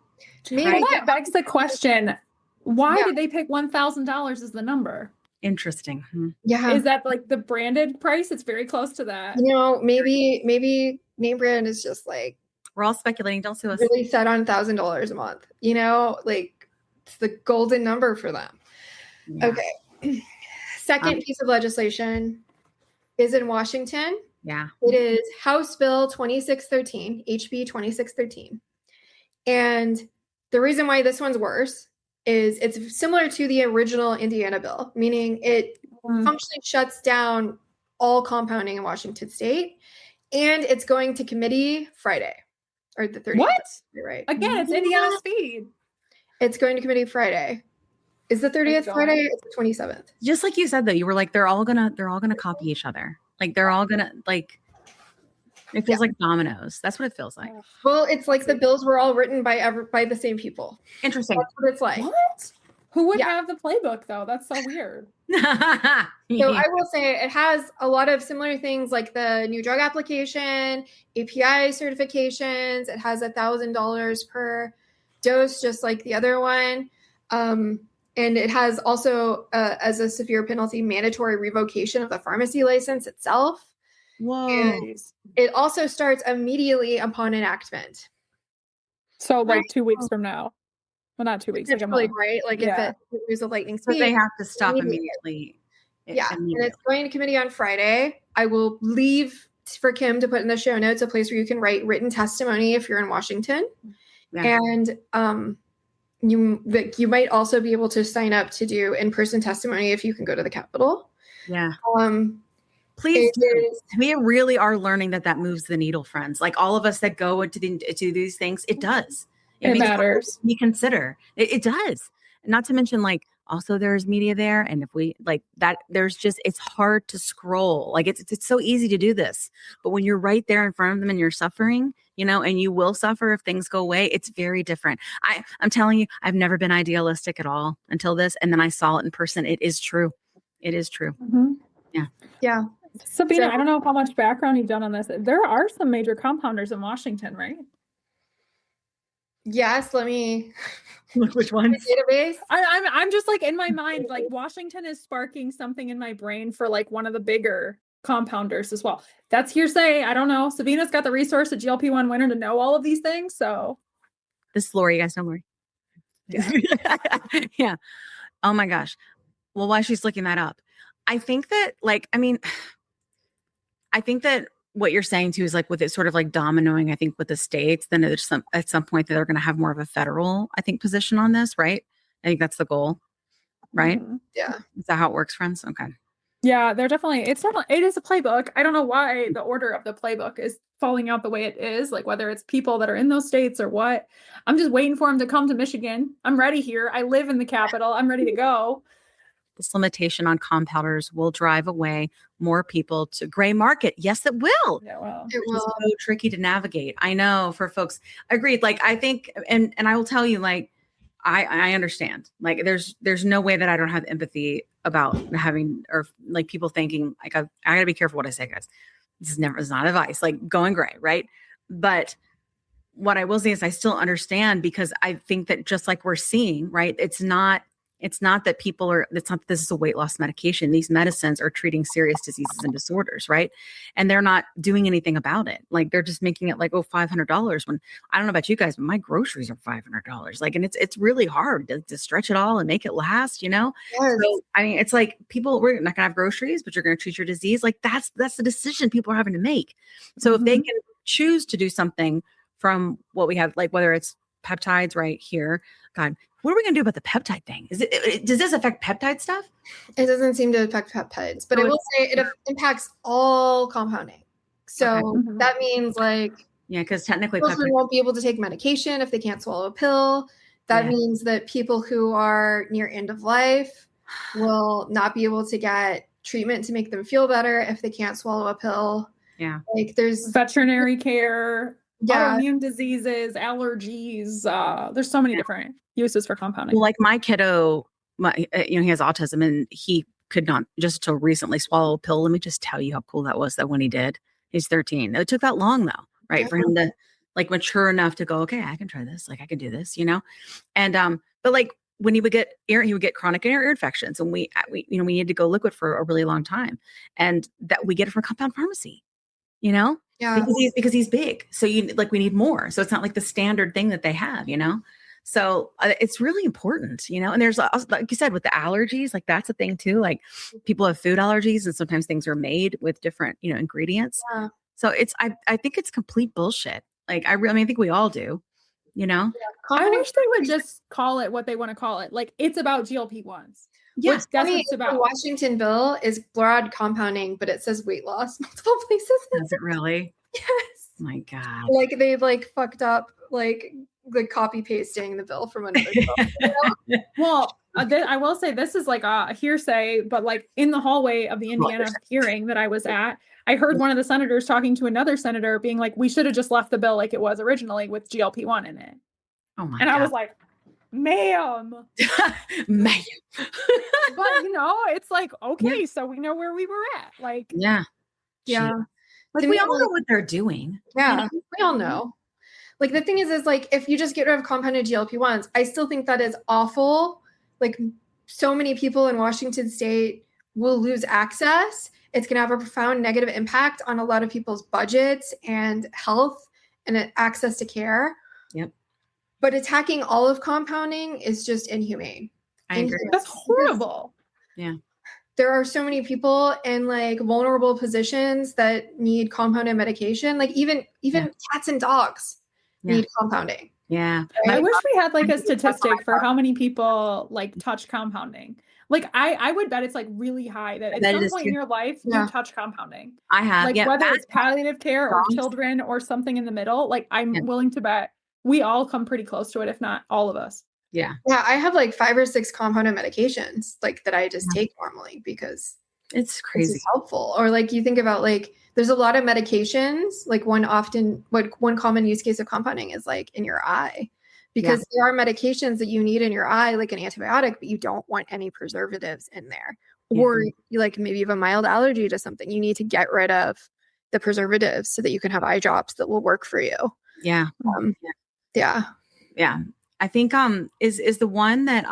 Maybe that begs the question, why did they pick $1,000 as the number? Interesting. Yeah. Is that like the branded price? It's very close to that. Maybe name brand is just like, we're all speculating. Don't sue us. Really set on $1,000 a month, like it's the golden number for them. Yeah. Okay. Second piece of legislation is in Washington. Yeah. It is House Bill 2613, HB 2613. And the reason why this one's worse is it's similar to the original Indiana bill, meaning it functionally shuts down all compounding in Washington state. And it's going to committee Friday or the 30th. What? Right. Again, it's Indiana speed. It's going to committee Friday. Is the 30th Friday? It's the 27th. Just like you said, though, you were like, they're all gonna copy each other. Like they're all gonna like. It feels like dominoes. That's what it feels like. Well, it's like the bills were all written by the same people. Interesting. That's what it's like. What? Who would have the playbook though? That's so weird. So I will say it has a lot of similar things like the new drug application, API certifications. It has $1,000 per dose, just like the other one. And it has also, as a severe penalty, mandatory revocation of the pharmacy license itself. Whoa. And it also starts immediately upon enactment. So like 2 weeks from now. Well, not 2 weeks. Like a month. Right? Like if it moves a lightning speed. But they have to stop immediately. Yeah. And it's going to committee on Friday. I will leave for Kim to put in the show notes a place where you can write written testimony if you're in Washington. Yeah. And you might also be able to sign up to do in-person testimony if you can go to the Capitol. Yeah. Please do. We really are learning that moves the needle, friends. Like all of us that go into these things, it does. It matters. We consider it does. Not to mention, like, also there's media there, and if we like that, there's just it's hard to scroll. Like it's so easy to do this, but when you're right there in front of them and you're suffering, and you will suffer if things go away. It's very different. I'm telling you, I've never been idealistic at all until this, and then I saw it in person. It is true. It is true. Mm-hmm. Yeah. Yeah. Sabina, I don't know how much background you've done on this. There are some major compounders in Washington, right? Yes, let me look which ones. Database. I'm just like in my mind, like Washington is sparking something in my brain for like one of the bigger compounders as well. That's hearsay. I don't know. Sabina's got the resource, a GLP-1 winner, to know all of these things. So this is Lori. You guys know Lori? Yeah. Yeah. Oh my gosh. Well, while she's looking that up, I think that what you're saying too is like with it sort of like dominoing, I think with the states, then there's at some point that they're going to have more of a federal, I think, position on this, right? I think that's the goal, right? Mm-hmm. Yeah. Is that how it works, friends? Okay. Yeah, it is a playbook. I don't know why the order of the playbook is falling out the way it is, like whether it's people that are in those states or what. I'm just waiting for them to come to Michigan. I'm ready here. I live in the capital. I'm ready to go. this limitation on compounders will drive away more people to gray market. Yes, it will. Yeah, well, It It's will. so tricky to navigate. I know for folks. Agreed. Like I think, and I will tell you, like I understand. Like there's no way that I don't have empathy about having or like people thinking like I gotta be careful what I say, guys. It's not advice. Like going gray, right? But what I will say is I still understand because I think that just like we're seeing, right? It's not that people are, it's not that this is a weight loss medication. These medicines are treating serious diseases and disorders, right? And they're not doing anything about it. Like they're just making it like, oh, $500 when I don't know about you guys, but my groceries are $500. Like, and it's really hard to stretch it all and make it last, you know? Yes. So, I mean, it's like we're not gonna have groceries, but you're going to treat your disease. Like that's the decision people are having to make. So if they can choose to do something from what we have, like whether it's peptides right here, God, what are we going to do about the peptide thing? Does this affect peptide stuff? It doesn't seem to affect peptides, but So I will say it impacts all compounding. So Okay. that means like Yeah, because technically children peptide. won't be able to take medication if they can't swallow a pill. That Yeah. means that people who are near end of life will not be able to get treatment to make them feel better if they can't swallow a pill. Yeah. Like there's veterinary care, yeah, autoimmune diseases, allergies. There's so many different uses for compounding. Well, like my kiddo, he has autism and he could not just till recently swallow a pill. Let me just tell you how cool that was that when he did, he's 13. It took that long though, right? Yeah. For him to like mature enough to go, okay, I can try this. Like I can do this, you know? And, but like when he would get chronic ear infections and we needed to go liquid for a really long time and that we get it from compound pharmacy, you know? yeah. Because he's big. So we need more. So it's not like the standard thing that they have, you know? So it's really important, you know, and there's, like you said, with the allergies, like that's a thing too. Like people have food allergies and sometimes things are made with different, ingredients. Yeah. So I think it's complete bullshit. Like, I think we all do, you know? I wish they would just call it what they want to call it. Like it's about GLP-1s. Yeah. What's That's funny what it's is the about. Washington bill is broad compounding, but it says weight loss multiple places. Does it really? Yes. My God. Like they fucked up like copy pasting the bill from another bill. Well, I will say this is like a hearsay, but like in the hallway of the Indiana hearing that I was at, I heard one of the senators talking to another senator being like, we should have just left the bill like it was originally with GLP-1 in it. Oh my And God. I was like, ma'am. Man. But it's like, okay, so we know where we were at. Like, Yeah. Yeah. Like To we me, all know what they're doing. Yeah, we all know. Like the thing is like if you just get rid of compounded GLP-1s, I still think that is awful. Like so many people in Washington state will lose access. It's going to have a profound negative impact on a lot of people's budgets and health and access to care. Yep. But attacking all of compounding is just inhumane. I agree. that's horrible. Yeah. There are so many people in like vulnerable positions that need compounded medication. Like even cats and dogs need compounding. Yeah. I wish we had like a statistic for how many people like touch compounding. Like I would bet it's like really high that at some point in your life you touch compounding. I have. Like whether it's palliative care or children or something in the middle, like I'm willing to bet we all come pretty close to it, if not all of us. Yeah. Yeah, I have like 5 or 6 compounded medications like that I just take normally because it's crazy. It's helpful. Or like you think about like there's a lot of medications, like one common use case of compounding is like in your eye. Because there are medications that you need in your eye, like an antibiotic, but you don't want any preservatives in there. Or you like maybe you have a mild allergy to something. You need to get rid of the preservatives so that you can have eye drops that will work for you. Yeah. Yeah. I think is the one that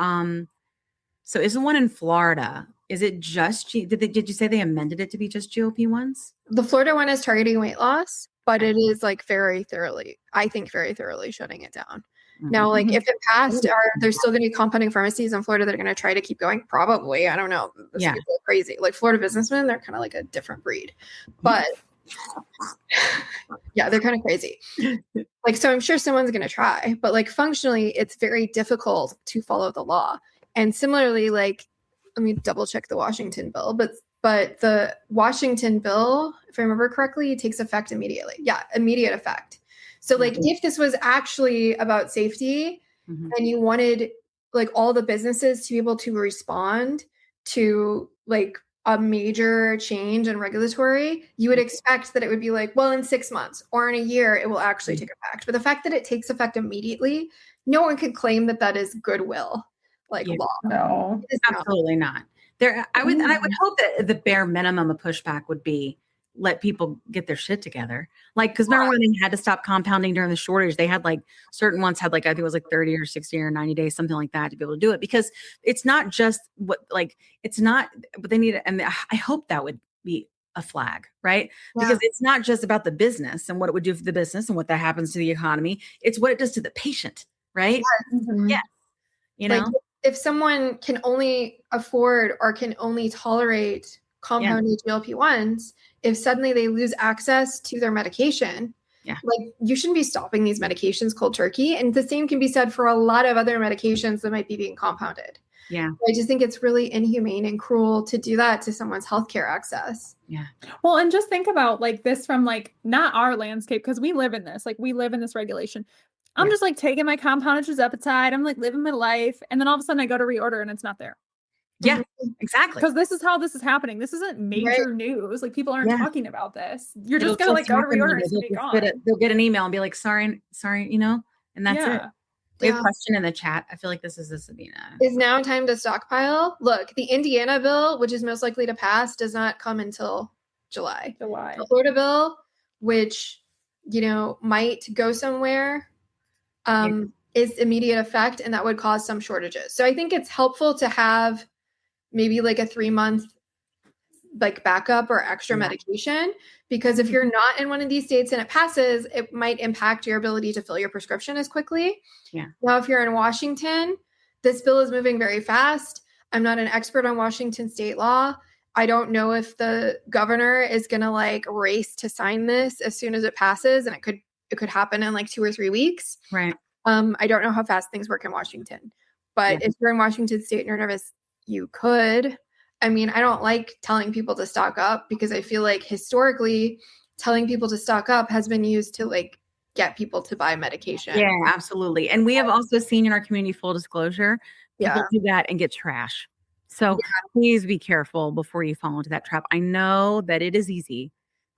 so is the one in Florida, is it just did you say they amended it to be just GLP-1s? The Florida one is targeting weight loss, but it is like very thoroughly shutting it down. Now, like if it passed, there's still going to be compounding pharmacies in Florida that are going to try to keep going? Probably. I don't know. This is crazy. Like Florida businessmen, they're kind of like a different breed. But yeah, they're kind of crazy. Like, so I'm sure someone's going to try. But like functionally, it's very difficult to follow the law. And similarly, like, let me double check the Washington bill. But the Washington bill, if I remember correctly, it takes effect immediately. Yeah, immediate effect. So like if this was actually about safety and you wanted like all the businesses to be able to respond to like a major change in regulatory, you would expect that it would be like, well, in 6 months or in a year, it will actually take effect. But the fact that it takes effect immediately, no one can claim that that is goodwill, like Yeah. law. No. It is not. Absolutely not. I would hope that the bare minimum of pushback would be let people get their shit together. Like, because remember when they had to stop compounding during the shortage, they had like certain ones had like, I think it was like 30 or 60 or 90 days, something like that to be able to do it, because it's not just what, like, it's not, but they need, and I hope that would be a flag, right? Yeah. Because it's not just about the business and what it would do for the business and what that happens to the economy. It's what it does to the patient, right? Yeah. You know? Like if someone can only afford or can only tolerate compounded GLP-1s, if suddenly they lose access to their medication, like you shouldn't be stopping these medications cold turkey. And the same can be said for a lot of other medications that might be being compounded. Yeah. I just think it's really inhumane and cruel to do that to someone's healthcare access. Yeah. Well, and just think about like this from like not our landscape, because we live in this, like we live in this regulation. I'm just like taking my compounded tirzepatide. I'm like living my life. And then all of a sudden I go to reorder and it's not there. Yeah, exactly. Because this is how this is happening. This isn't major news. Like people aren't talking about this. You're just going to like go to reorder and it's going to be gone. They'll get an email and be like, sorry, you know, and that's it. We have a question in the chat. I feel like this is the Sabina. Is now time to stockpile? Look, the Indiana bill, which is most likely to pass, does not come until July. The Florida bill, which, you know, might go somewhere, is immediate effect, and that would cause some shortages. So I think it's helpful to have maybe like a 3-month like backup or extra medication, because if you're not in one of these states and it passes, it might impact your ability to fill your prescription as quickly. Yeah. Now, if you're in Washington, this bill is moving very fast. I'm not an expert on Washington state law. I don't know if the governor is going to like race to sign this as soon as it passes, and it could happen in like 2 or 3 weeks. Right. I don't know how fast things work in Washington, but if you're in Washington state and you're nervous, you could. I mean, I don't like telling people to stock up, because I feel like historically telling people to stock up has been used to like get people to buy medication. Yeah, absolutely. And we have also seen in our community, full disclosure, people do that and get trash. So please be careful before you fall into that trap. I know that it is easy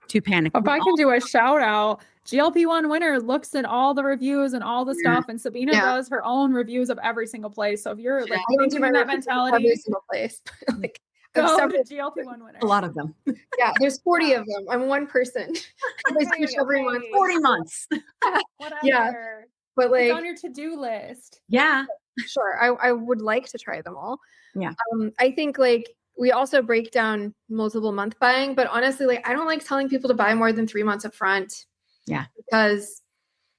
to panic. If I can do a shout out, GLP-1 winner looks at all the reviews and all the stuff, and Sabina does her own reviews of every single place. So if you're like thinking in that mentality, every single place, like go to GLP-1 winner. A lot of them. Yeah, there's 40 of them. I'm one person. I switch every month. 40 months. Whatever. Yeah, but like it's on your to-do list. Yeah. Sure. I would like to try them all. Yeah. I think like we also break down multiple month buying, but honestly, like I don't like telling people to buy more than 3 months up front. Yeah. Because,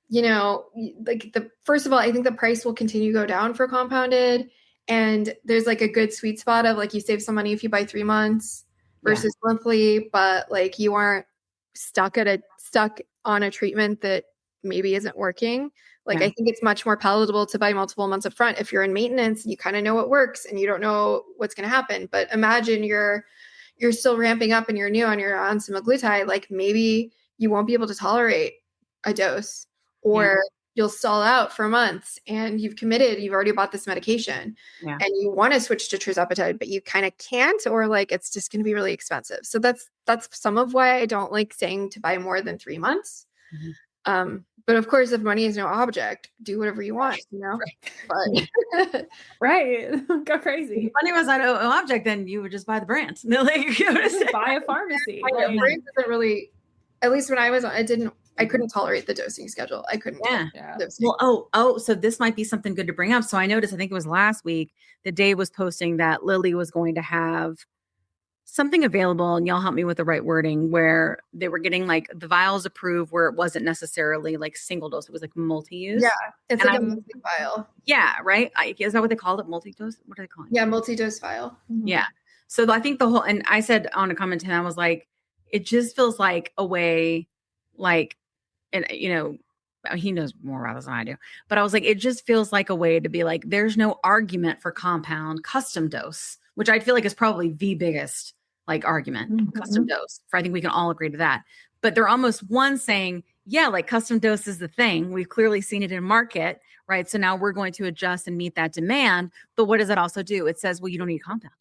you know, like first of all, I think the price will continue to go down for compounded. And there's like a good sweet spot of like you save some money if you buy 3 months versus monthly, but like you aren't stuck on a treatment that maybe isn't working. Like I think it's much more palatable to buy multiple months up front. If you're in maintenance, you kind of know what works and you don't know what's going to happen. But imagine you're still ramping up and you're new and you're on semaglutide, like maybe you won't be able to tolerate a dose, or you'll stall out for months and you've already bought this medication and you want to switch to tirzepatide, but you kind of can't, or like it's just going to be really expensive. So that's some of why I don't like saying to buy more than 3 months. But of course, if money is no object, do whatever you want, you know? But go crazy. If money was not an object, then you would just buy the brand. Like, just buy a pharmacy. Brand doesn't really, at least when I was on, I couldn't tolerate the dosing schedule. I couldn't. Well, so this might be something good to bring up. So I noticed, I think it was last week, that Dave was posting that Lilly was going to have something available, and y'all help me with the right wording, where they were getting like the vials approved where it wasn't necessarily like single dose. It was like multi-use. Yeah. It's like a multi-vial. Yeah. Right. Is that what they called it? Multi-dose? What are they calling it? Yeah. Multi-dose vial. Yeah. So I think and I said on a comment, and I was like, it just feels like a way, like, and you know, he knows more about this than I do, but I was like, it just feels like a way to be like, there's no argument for compound custom dose, which I feel like is probably the biggest like argument, custom dose. I think we can all agree to that. But they're almost one saying, yeah, like custom dose is the thing. We've clearly seen it in market, right? So now we're going to adjust and meet that demand. But what does it also do? It says, well, you don't need compound.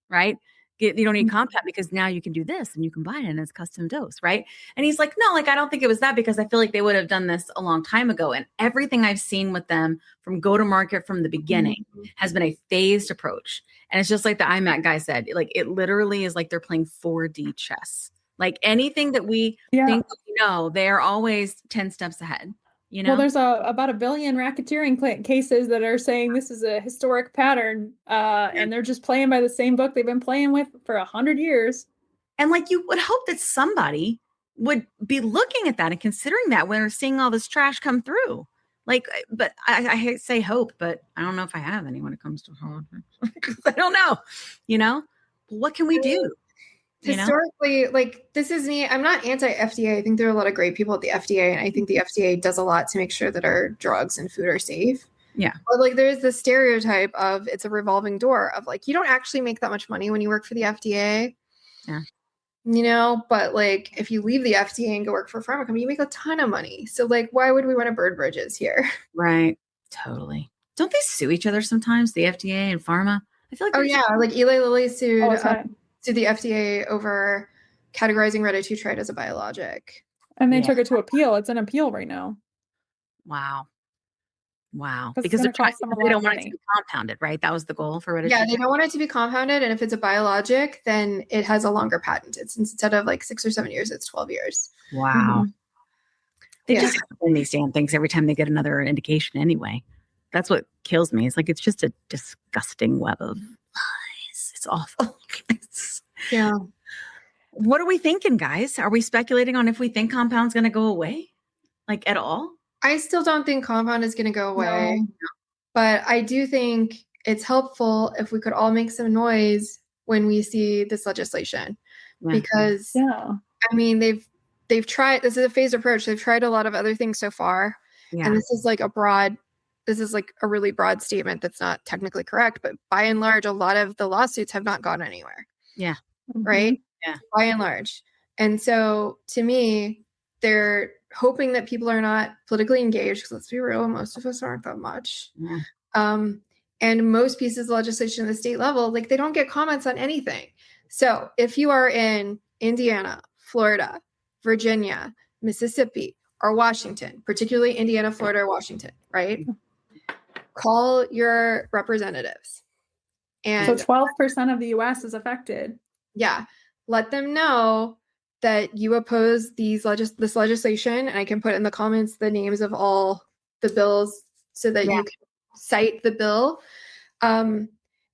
right? You don't need compound because now you can do this and you can buy it and it's custom dose, right? And he's like, no, like, I don't think it was that because I feel like they would have done this a long time ago. And everything I've seen with them from go to market from the beginning has been a phased approach. And it's just like the iMac guy said, like, it literally is like they're playing 4D chess. Like anything that we think we know, they're always 10 steps ahead. You know? Well, there's about 1 billion racketeering cases that are saying this is a historic pattern, and they're just playing by the same book they've been playing with for 100 years. And like you would hope that somebody would be looking at that and considering that when they're seeing all this trash come through. Like, but I say hope, but I don't know if I have any when it comes to politics. I don't know, you know, what can we do? Historically, like, this is me. I'm not anti-FDA. I think there are a lot of great people at the FDA, and I think the FDA does a lot to make sure that our drugs and food are safe. Yeah. But like, there's the stereotype of it's a revolving door of like, you don't actually make that much money when you work for the FDA. Yeah. You know, but like, if you leave the FDA and go work for a pharma company, you make a ton of money. So like, why would we want to burn bridges here? Right. Totally. Don't they sue each other sometimes, the FDA and pharma? I feel like. Oh yeah, like Eli Lilly sued the FDA over categorizing retatrutide as a biologic. And they took it to appeal. It's an appeal right now. Wow. Because they don't want it to be compounded, right? That was the goal for retatrutide. Yeah, they don't want it to be compounded. And if it's a biologic, then it has a longer patent. It's instead of like 6 or 7 years, it's 12 years. Wow. They just win these damn things every time they get another indication anyway. That's what kills me. It's like, it's just a disgusting web of lies. It's awful. Yeah. What are we thinking, guys? Are we speculating on if we think compound's going to go away? Like, at all? I still don't think compound is going to go away. No. But I do think it's helpful if we could all make some noise when we see this legislation. Yeah. Because, I mean, they've tried, this is a phased approach. They've tried a lot of other things so far. Yeah. And this is like a really broad statement that's not technically correct, but by and large, a lot of the lawsuits have not gone anywhere. Yeah. Right? Yeah. By and large. And so to me, they're hoping that people are not politically engaged, because let's be real, most of us aren't that much. Yeah. And most pieces of legislation at the state level, like, they don't get comments on anything. So if you are in Indiana, Florida, Virginia, Mississippi, or Washington, particularly Indiana, Florida, or Washington, right? Call your representatives. And so 12% of the US is affected. Yeah. Let them know that you oppose this legislation. And I can put in the comments the names of all the bills so that you can cite the bill.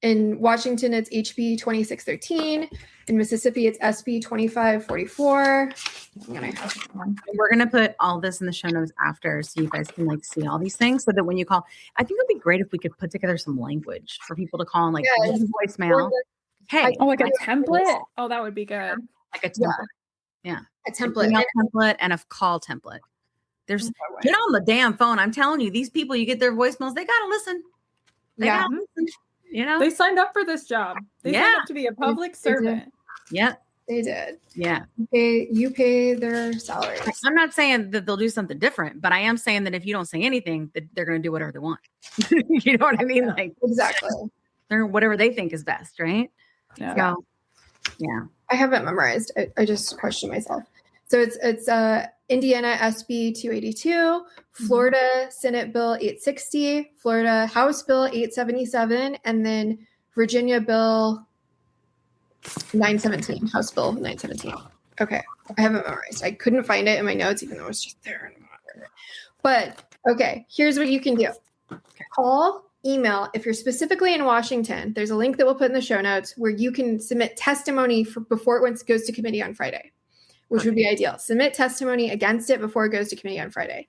In Washington, it's HB 2613. In Mississippi, it's SB 2544. We're going to put all this in the show notes after, so you guys can like see all these things, so that when you call, I think it'd be great if we could put together some language for people to call and like voicemail. Hey, like a template. Oh, that would be good. Like a template. Yeah. A template. Email template and a call template. Get on the damn phone. I'm telling you, these people, you get their voicemails, they gotta listen. They gotta listen. You know, they signed up for this job. They signed up to be a public servant. Yeah, they did. Yeah, you pay their salaries. I'm not saying that they'll do something different, but I am saying that if you don't say anything, that they're going to do whatever they want. You know what I mean? Like, exactly. They're whatever they think is best, right? Yeah. So, yeah. I haven't memorized. I just questioned myself. So it's Indiana SB 282, Florida Senate Bill 860, Florida House Bill 877, and then Virginia Bill 917, House Bill 917. Okay. I haven't memorized. I couldn't find it in my notes, even though it was just there. But okay, here's what you can do. Call, email. If you're specifically in Washington, there's a link that we'll put in the show notes where you can submit testimony before it goes to committee on Friday, which would be ideal. Submit testimony against it before it goes to committee on Friday.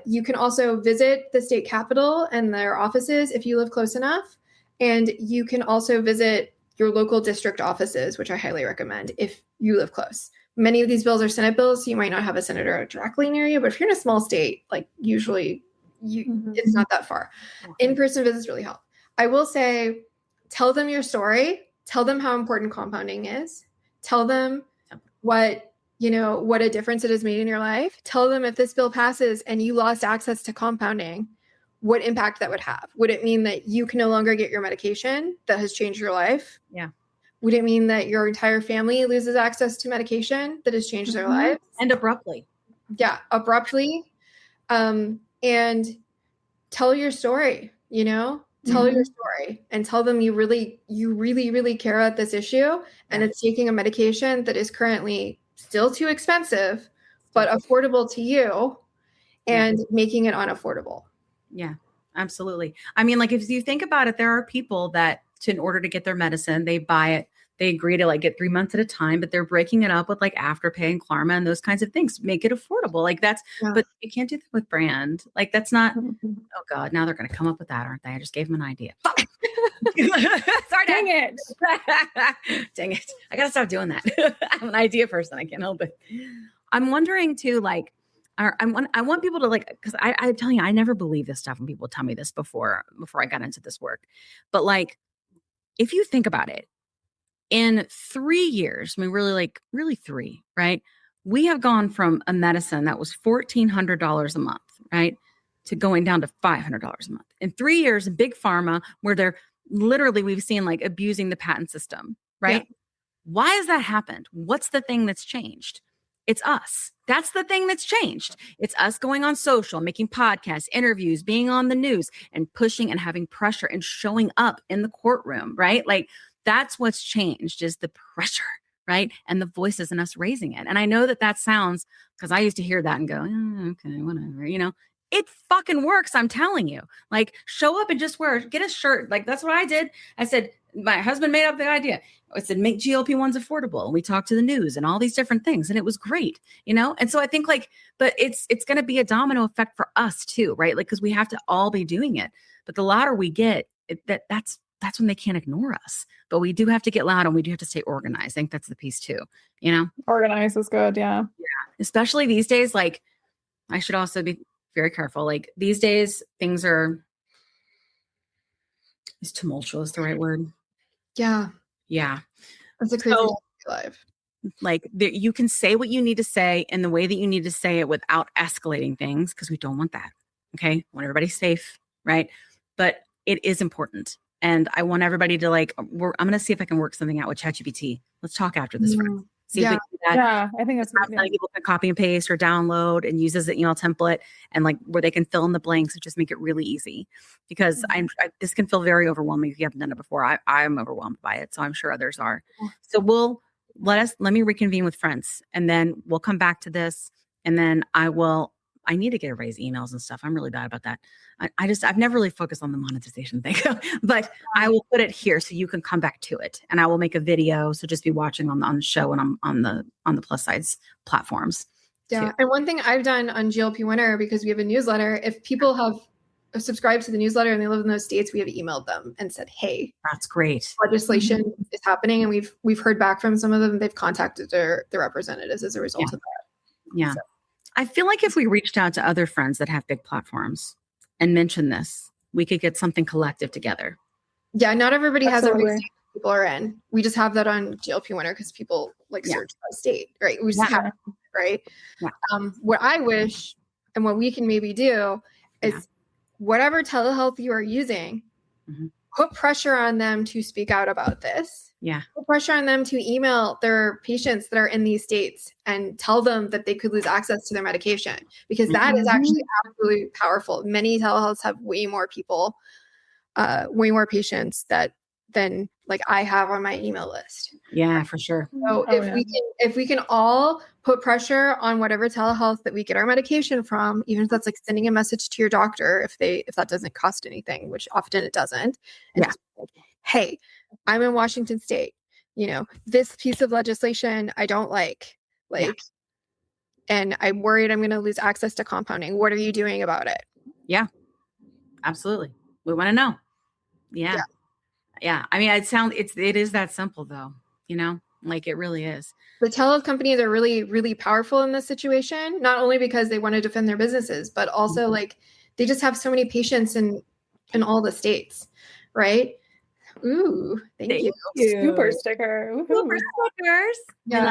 You can also visit the state capitol and their offices if you live close enough. And you can also visit your local district offices, which I highly recommend if you live close. Many of these bills are Senate bills, so you might not have a senator directly near you, but if you're in a small state, like usually it's not that far. In-person visits really help. I will say, tell them your story. Tell them how important compounding is. Tell them what a difference it has made in your life. Tell them if this bill passes and you lost access to compounding, what impact that would have. Would it mean that you can no longer get your medication that has changed your life? Yeah. Would it mean that your entire family loses access to medication that has changed their lives? And abruptly. Yeah, abruptly. And tell your story, tell your story and tell them you really, really care about this issue. And it's taking a medication that is currently still too expensive, but affordable to you, and making it unaffordable. Yeah, absolutely. I mean, like if you think about it, there are people that in order to get their medicine, they buy it. They agree to like get 3 months at a time, but they're breaking it up with like Afterpay and Klarma and those kinds of things, make it affordable. Like that's, but you can't do that with brand. Like that's not, oh God, now they're going to come up with that, aren't they? I just gave them an idea. Sorry. Dang it. Dang it. I got to stop doing that. I'm an idea person. I can't help it. I'm wondering too, like, I want people to like, because I tell you, I never believe this stuff when people tell me this before I got into this work. But like, if you think about it, in 3 years, I mean, really 3, right? We have gone from a medicine that was $1,400 a month, right, to going down to $500 a month. In 3 years, big pharma, where they're literally, we've seen like abusing the patent system, right? Yeah. Why has that happened? What's the thing that's changed? It's us. That's the thing that's changed. It's us going on social, making podcasts, interviews, being on the news, and pushing and having pressure and showing up in the courtroom, right? Like, that's what's changed, is the pressure, right? And the voices and us raising it. And I know that sounds, because I used to hear that and go, okay, whatever, it fucking works. I'm telling you, like, show up and just get a shirt. Like, that's what I did. I said, my husband made up the idea. I said, make GLP-1s affordable. And we talked to the news and all these different things. And it was great, And so I think like, but it's going to be a domino effect for us too, right? Like, because we have to all be doing it. But the louder we get, that's when they can't ignore us. But we do have to get loud, and we do have to stay organized. I think that's the piece too, Organized is good. Yeah. Yeah. Especially these days. Like, I should also be very careful. Like these days, things is tumultuous the right word? Yeah. Yeah. That's a crazy life. Like you can say what you need to say in the way that you need to say it without escalating things, because we don't want that. Okay. I want everybody safe. Right. But it is important. And I want everybody to like, I'm going to see if I can work something out with ChatGPT. Let's talk after this. See if we can do that. Yeah, I think that's good. People can copy and paste or download and use as an email template, and like where they can fill in the blanks and just make it really easy. Because this can feel very overwhelming if you haven't done it before. I'm overwhelmed by it, so I'm sure others are. So let me reconvene with friends, and then we'll come back to this, and then I need to get everybody's emails and stuff. I'm really bad about that. I've never really focused on the monetization thing, but I will put it here so you can come back to it, and I will make a video. So just be watching on the show and on the Plus Sides platforms. Yeah. Too. And one thing I've done on GLP Winner, because we have a newsletter, if people have subscribed to the newsletter and they live in those states, we have emailed them and said, hey, that's great. Legislation is happening. And we've heard back from some of them. They've contacted their representatives as a result of that. Yeah. So. I feel like if we reached out to other friends that have big platforms and mentioned this, we could get something collective together. Yeah, not everybody Absolutely. has every state people are in. We just have that on GLP Winner because people search by state, right? We just have it, right? Yeah. What I wish and what we can maybe do is whatever telehealth you are using, put pressure on them to speak out about this. Yeah. Put pressure on them to email their patients that are in these states and tell them that they could lose access to their medication, because that is actually absolutely powerful. Many telehealths have way more people, patients than like I have on my email list. Yeah, for sure. So if we can all put pressure on whatever telehealth that we get our medication from, even if that's like sending a message to your doctor, if that doesn't cost anything, which often it doesn't. And like, hey, I'm in Washington State. This piece of legislation I don't like, and I'm worried I'm going to lose access to compounding. What are you doing about it? Yeah, absolutely. We want to know. Yeah. I mean, it is that simple though, like it really is. The telehealth companies are really, really powerful in this situation, not only because they want to defend their businesses, but also like they just have so many patients in all the states, right? Ooh, thank you. Super sticker. Super stickers. Yeah.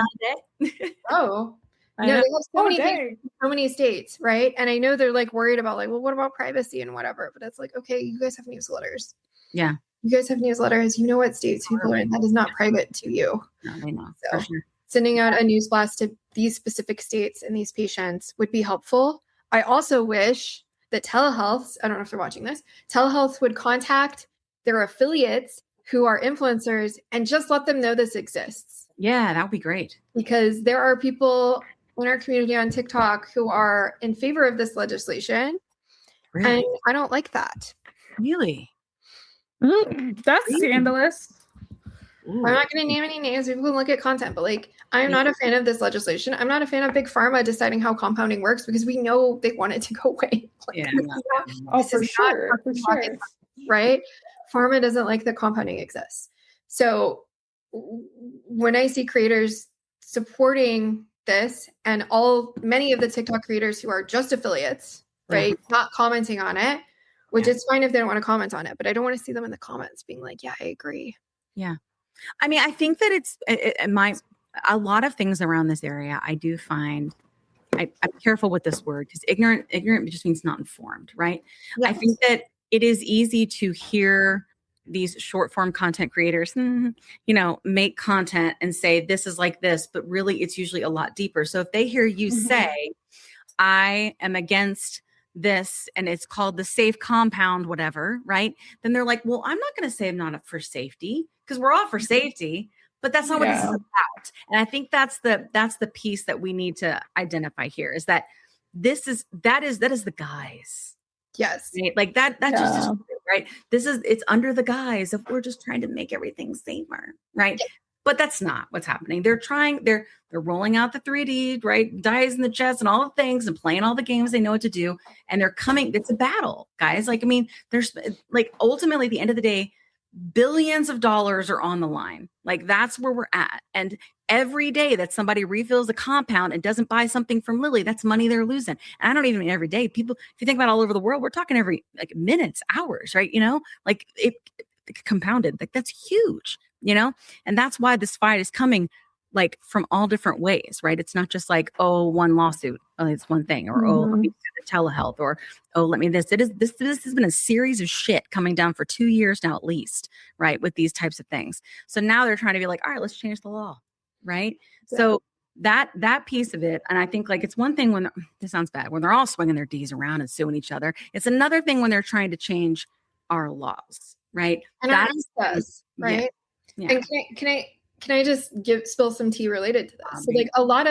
It. Oh, I No, know. they have so many things, dang. so many states, right? And I know they're like worried about like, well, what about privacy and whatever? But it's like, okay, you guys have newsletters. Yeah. You guys have newsletters. You know what states people are in. That is not private to you. No, they know So for sure. sending out a news blast to these specific states and these patients would be helpful. I also wish that telehealth, I don't know if they're watching this, telehealth would contact their affiliates who are influencers and just let them know this exists. Yeah, that would be great. Because there are people in our community on TikTok who are in favor of this legislation. Really? And I don't like that. Really? That's scandalous. I'm not going to name any names. People can look at content, but like, I'm not a fan of this legislation. I'm not a fan of Big Pharma deciding how compounding works because we know they want it to go away. Like, Yeah. Oh, for sure. For sure. Right? Pharma doesn't like that compounding exists. So when I see creators supporting this and many of the TikTok creators who are just affiliates, right, not commenting on it, which is fine if they don't want to comment on it, but I don't want to see them in the comments being like, yeah, I agree. Yeah. I mean, I think that a lot of things around this area, I do find, I'm careful with this word because ignorant just means not informed, right? Yes. I think that it is easy to hear these short form content creators, make content and say, this is like this, but really it's usually a lot deeper. So if they hear you say, I am against this and it's called the safe compound, whatever, right? Then they're like, well, I'm not going to say I'm not for safety because we're all for safety, but that's not what this is about. And I think that's the piece that we need to identify here is that that is the guise. Yes. Right? Like that just right. It's under the guise of we're just trying to make everything safer. Right. Yeah. But that's not what's happening. They're rolling out the 3D, right? Dyes in the chest and all the things and playing all the games they know what to do. And they're coming. It's a battle, guys. Like, I mean, there's like ultimately at the end of the day, billions of dollars are on the line. Like that's where we're at. And every day that somebody refills a compound and doesn't buy something from Lilly, that's money they're losing. And I don't even mean every day. People, if you think about all over the world, we're talking every like minutes, hours, right? Like it compounded, like that's huge. And that's why this fight is coming like from all different ways, right? It's not just like, oh, one lawsuit, oh, it's one thing, or oh, let me do the telehealth, or oh, let me this. This has been a series of shit coming down for 2 years now, at least, right? With these types of things. So now they're trying to be like, all right, let's change the law, right? Yeah. So that piece of it, and I think like it's one thing when this sounds bad, when they're all swinging their D's around and suing each other. It's another thing when they're trying to change our laws, right? And that does, right? Yeah. Yeah. And can I just spill some tea related to this? So like a lot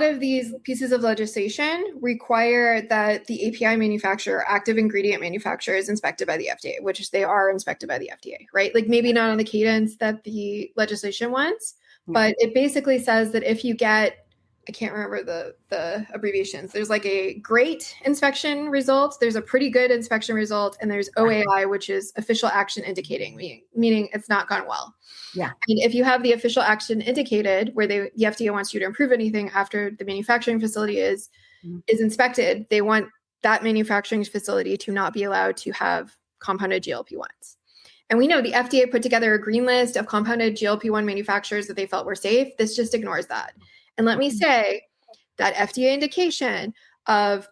of these pieces of legislation require that the API manufacturer, active ingredient manufacturer, is inspected by the FDA, which they are inspected by the FDA, right? Like maybe not on the cadence that the legislation wants, but it basically says that if you get, I can't remember the abbreviations. There's like a great inspection result. There's a pretty good inspection result. And there's OAI, which is official action indicating, meaning it's not gone well. Yeah. And if you have the official action indicated where the FDA wants you to improve anything after the manufacturing facility is inspected, they want that manufacturing facility to not be allowed to have compounded GLP-1s. And we know the FDA put together a green list of compounded GLP-1 manufacturers that they felt were safe. This just ignores that. And let me say that FDA indication of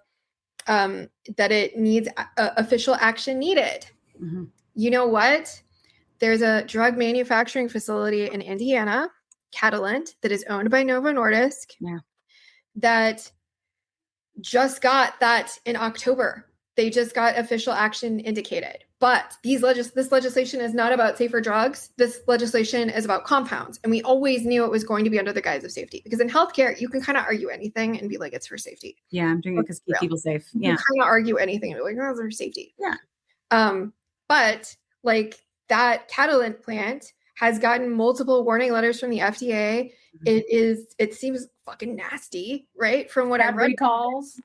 that it needs official action needed. Mm-hmm. You know what? There's a drug manufacturing facility in Indiana, Catalent, that is owned by Novo Nordisk, that just got that in October. They just got official action indicated. But this legislation is not about safer drugs. This legislation is about compounds. And we always knew it was going to be under the guise of safety. Because in healthcare, you can kind of argue anything and be like, it's for safety. Yeah, I'm doing it because keep people safe. Yeah. You kind of argue anything and be like, oh, it's for safety. Yeah. But like that Catalent plant has gotten multiple warning letters from the FDA. Mm-hmm. It seems fucking nasty, right? From what I've read. Recalls.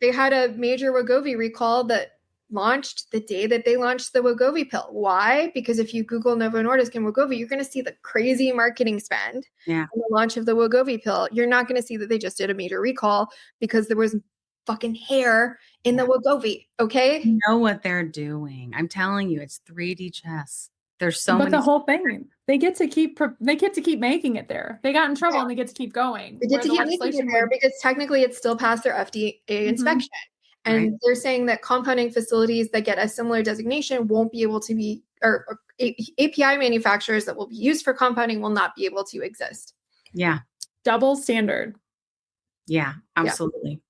They had a major Wegovy recall that launched the day that they launched the Wegovy pill. Why? Because if you Google Novo Nordisk and Wegovy, you're going to see the crazy marketing spend on the launch of the Wegovy pill. You're not going to see that they just did a major recall because there was fucking hair in the Wegovy. Okay. You know what they're doing. I'm telling you, it's 3D chess. There's so But many. the whole thing, they get to keep making it there. They got in trouble and they get to keep going. They get to Where keep the making it legislation there would- because technically it's still past their FDA inspection. And Right. they're saying that compounding facilities that get a similar designation won't be able to be, or API manufacturers that will be used for compounding will not be able to exist. Yeah. double standard. Yeah, absolutely.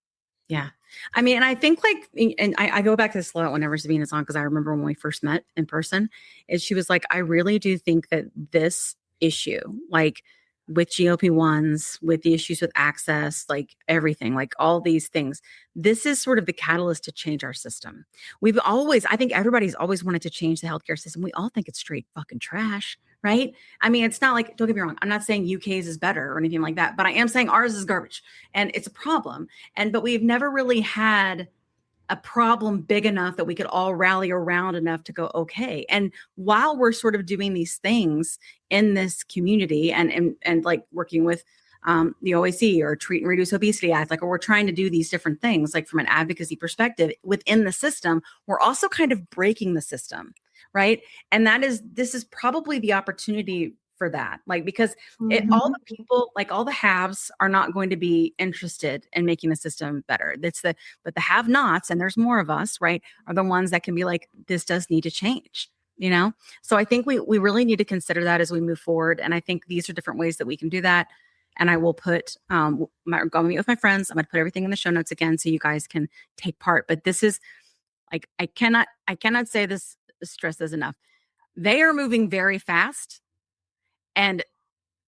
Yeah. I mean, and I think like, and I go back to this a lot whenever Sabina's on, because I remember when we first met in person, is she was like, I really do think that this issue, like with GLP-1s, with the issues with access, like everything, like all these things, this is sort of the catalyst to change our system. I think everybody's always wanted to change the healthcare system. We all think it's straight fucking trash, right? I mean, it's not like, don't get me wrong, I'm not saying UK's is better or anything like that, but I am saying ours is garbage and it's a problem. But we've never really had a problem big enough that we could all rally around enough to go, okay. And while we're sort of doing these things in this community and like working with the OAC or Treat and Reduce Obesity Act, like, or we're trying to do these different things, like from an advocacy perspective within the system, we're also kind of breaking the system, right? And this is probably the opportunity for that, like, because all the people, like all the haves are not going to be interested in making the system better. But the have-nots, and there's more of us, right, are the ones that can be like, this does need to change, you know? So I think we really need to consider that as we move forward. And I think these are different ways that we can do that. And I will put, I'm going to meet with my friends. I'm going to put everything in the show notes again, so you guys can take part. But this is like, I cannot say this, stress this enough. They are moving very fast. And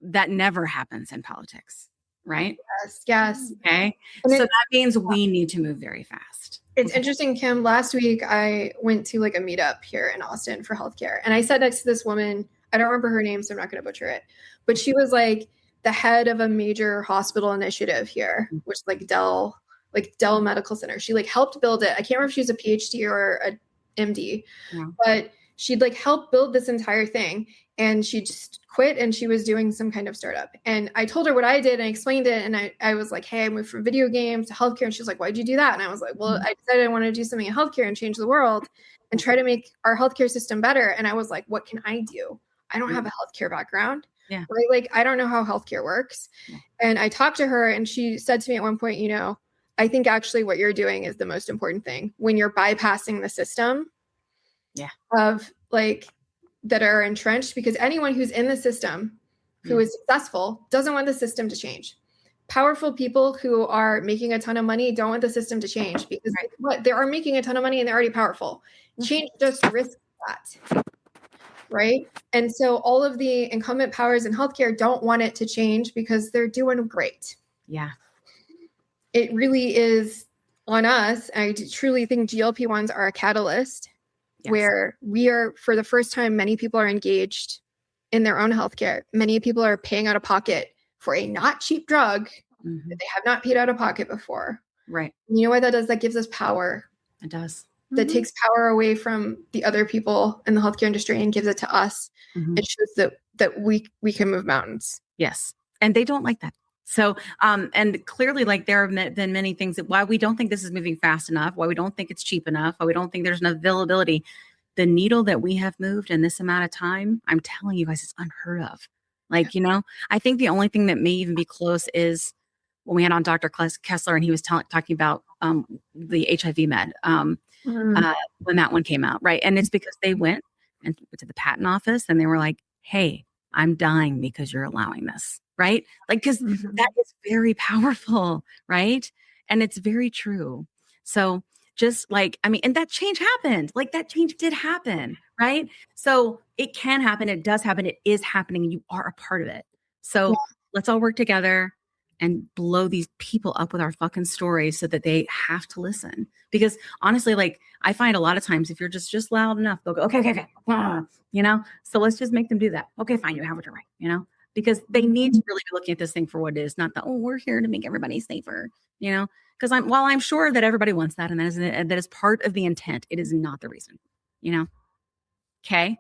that never happens in politics, right? Yes. Okay. And So that means we need to move very fast. It's interesting, Kim. Last week, I went to like a meetup here in Austin for healthcare. And I sat next to this woman. I don't remember her name, so I'm not going to butcher it. But she was like the head of a major hospital initiative here, which is like Dell Medical Center. She like helped build it. I can't remember if she was a PhD or a MD, but she'd like helped build this entire thing. And she just quit and she was doing some kind of startup. And I told her what I did and I explained it. And I was like, hey, I moved from video games to healthcare. And she was like, why'd you do that? And I was like, well, I decided I wanted to do something in healthcare and change the world and try to make our healthcare system better. And I was like, what can I do? I don't have a healthcare background. Yeah. Right? Like, I don't know how healthcare works. Yeah. And I talked to her and she said to me at one point, you know, I think actually what you're doing is the most important thing when you're bypassing the system of like, that are entrenched, because anyone who's in the system who is successful doesn't want the system to change. Powerful people who are making a ton of money don't want the system to change because what they are making a ton of money and they're already powerful. Change just risks that. Right. And so all of the incumbent powers in healthcare don't want it to change because they're doing great. Yeah. It really is on us. I truly think GLP-1s are a catalyst. Yes. Where we are, for the first time, many people are engaged in their own healthcare. Many people are paying out of pocket for a not cheap drug that they have not paid out of pocket before. Right. And you know what that does? That gives us power. It does. That takes power away from the other people in the healthcare industry and gives it to us. It shows that we can move mountains. Yes. And they don't like that. So, and clearly, like, there have been many things that why we don't think this is moving fast enough, why we don't think it's cheap enough, why we don't think there's enough availability. The needle that we have moved in this amount of time, I'm telling you guys, it's unheard of. Like, you know, I think the only thing that may even be close is when we had on Dr. Kessler and he was talking about the HIV med when that one came out, right? And it's because they went to the patent office and they were like, hey, I'm dying because you're allowing this. Right? Like, because that is very powerful, right? And it's very true. So just like, I mean, and that change happened. Like, that change did happen, right? So it can happen. It does happen. It is happening. You are a part of it. So let's all work together and blow these people up with our fucking stories so that they have to listen. Because honestly, like, I find a lot of times if you're just loud enough, they'll go, okay. You know? So let's just make them do that. Okay, fine. You have it right. You know? Because they need to really be looking at this thing for what it is, not the, we're here to make everybody safer, you know, because while I'm sure that everybody wants that and that is part of the intent, it is not the reason, you know. Okay.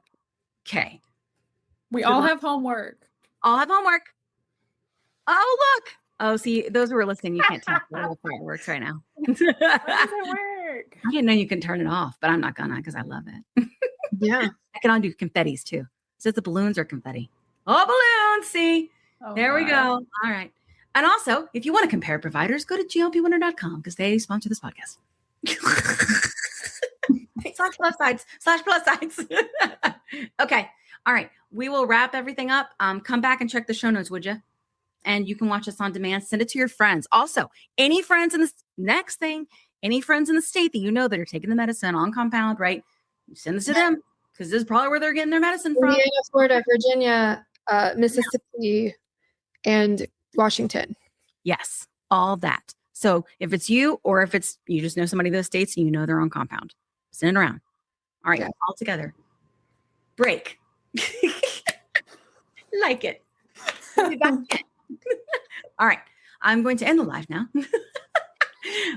We all have homework. All have homework. Oh, look. Oh, see, those who are listening, you can't tell the fireworks right now. How does it work? I didn't know you can turn it off, but I'm not gonna because I love it. Yeah. I can undo confettis too. Is it the balloons or confetti? Oh, balloons. See, there we go. All right. And also, if you want to compare providers, go to glp1er.com because they sponsor this podcast. /plus sides. Okay. All right. We will wrap everything up. Come back and check the show notes, would you? And you can watch us on demand. Send it to your friends. Also, any friends in the any friends in the state that you know that are taking the medicine on compound, right? Send this to them because this is probably where they're getting their medicine from. Indiana, Florida, Virginia, Mississippi, and Washington. Yes, all that. So if it's you or if it's you just know somebody in those states and you know they're on compound, send it around. All right, all together. Break. Like it. We'll be back. All right, I'm going to end the live now.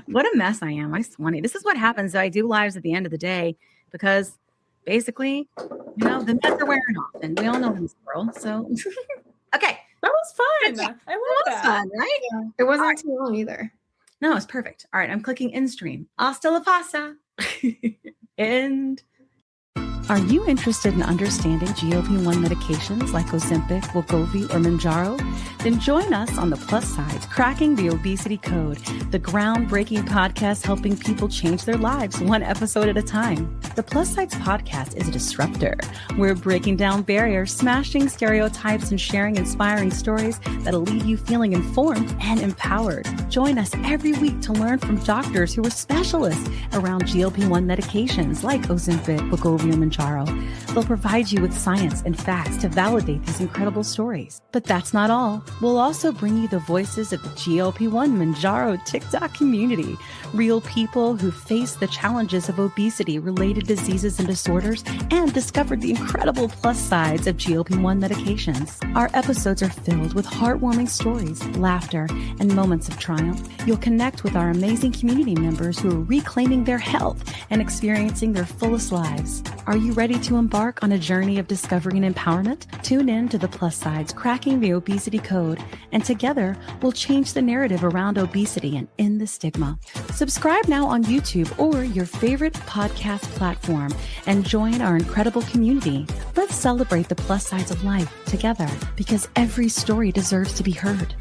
What a mess I am. I'm 20. This is what happens. I do lives at the end of the day because basically, the meds are wearing off and we all know in this world. So, okay. That was fun. I love that. Fun, right? Yeah. It wasn't too long either. No, it's perfect. All right, I'm clicking end stream. Hasta la pasta. End. Are you interested in understanding GLP-1 medications like Ozempic, Wegovy, or Mounjaro? Then join us on the Plus Sides, Cracking the Obesity Code, the groundbreaking podcast helping people change their lives one episode at a time. The Plus Sides podcast is a disruptor. We're breaking down barriers, smashing stereotypes, and sharing inspiring stories that'll leave you feeling informed and empowered. Join us every week to learn from doctors who are specialists around GLP-1 medications like Ozempic, Wegovy, or Mounjaro. They'll provide you with science and facts to validate these incredible stories. But that's not all. We'll also bring you the voices of the GLP-1 Mounjaro TikTok community, real people who face the challenges of obesity, related diseases and disorders, and discovered the incredible plus sides of GLP-1 medications. Our episodes are filled with heartwarming stories, laughter, and moments of triumph. You'll connect with our amazing community members who are reclaiming their health and experiencing their fullest lives. Are you ready to embark on a journey of discovery and empowerment? Tune in to the Plus Sides, Cracking the Obesity Code, and together we'll change the narrative around obesity and end the stigma. Subscribe now on YouTube or your favorite podcast platform and join our incredible community. Let's celebrate the plus sides of life together because every story deserves to be heard.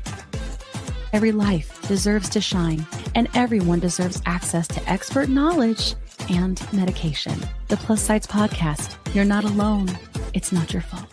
Every life deserves to shine, and everyone deserves access to expert knowledge and medication. The Plus Sides Podcast. You're not alone. It's not your fault.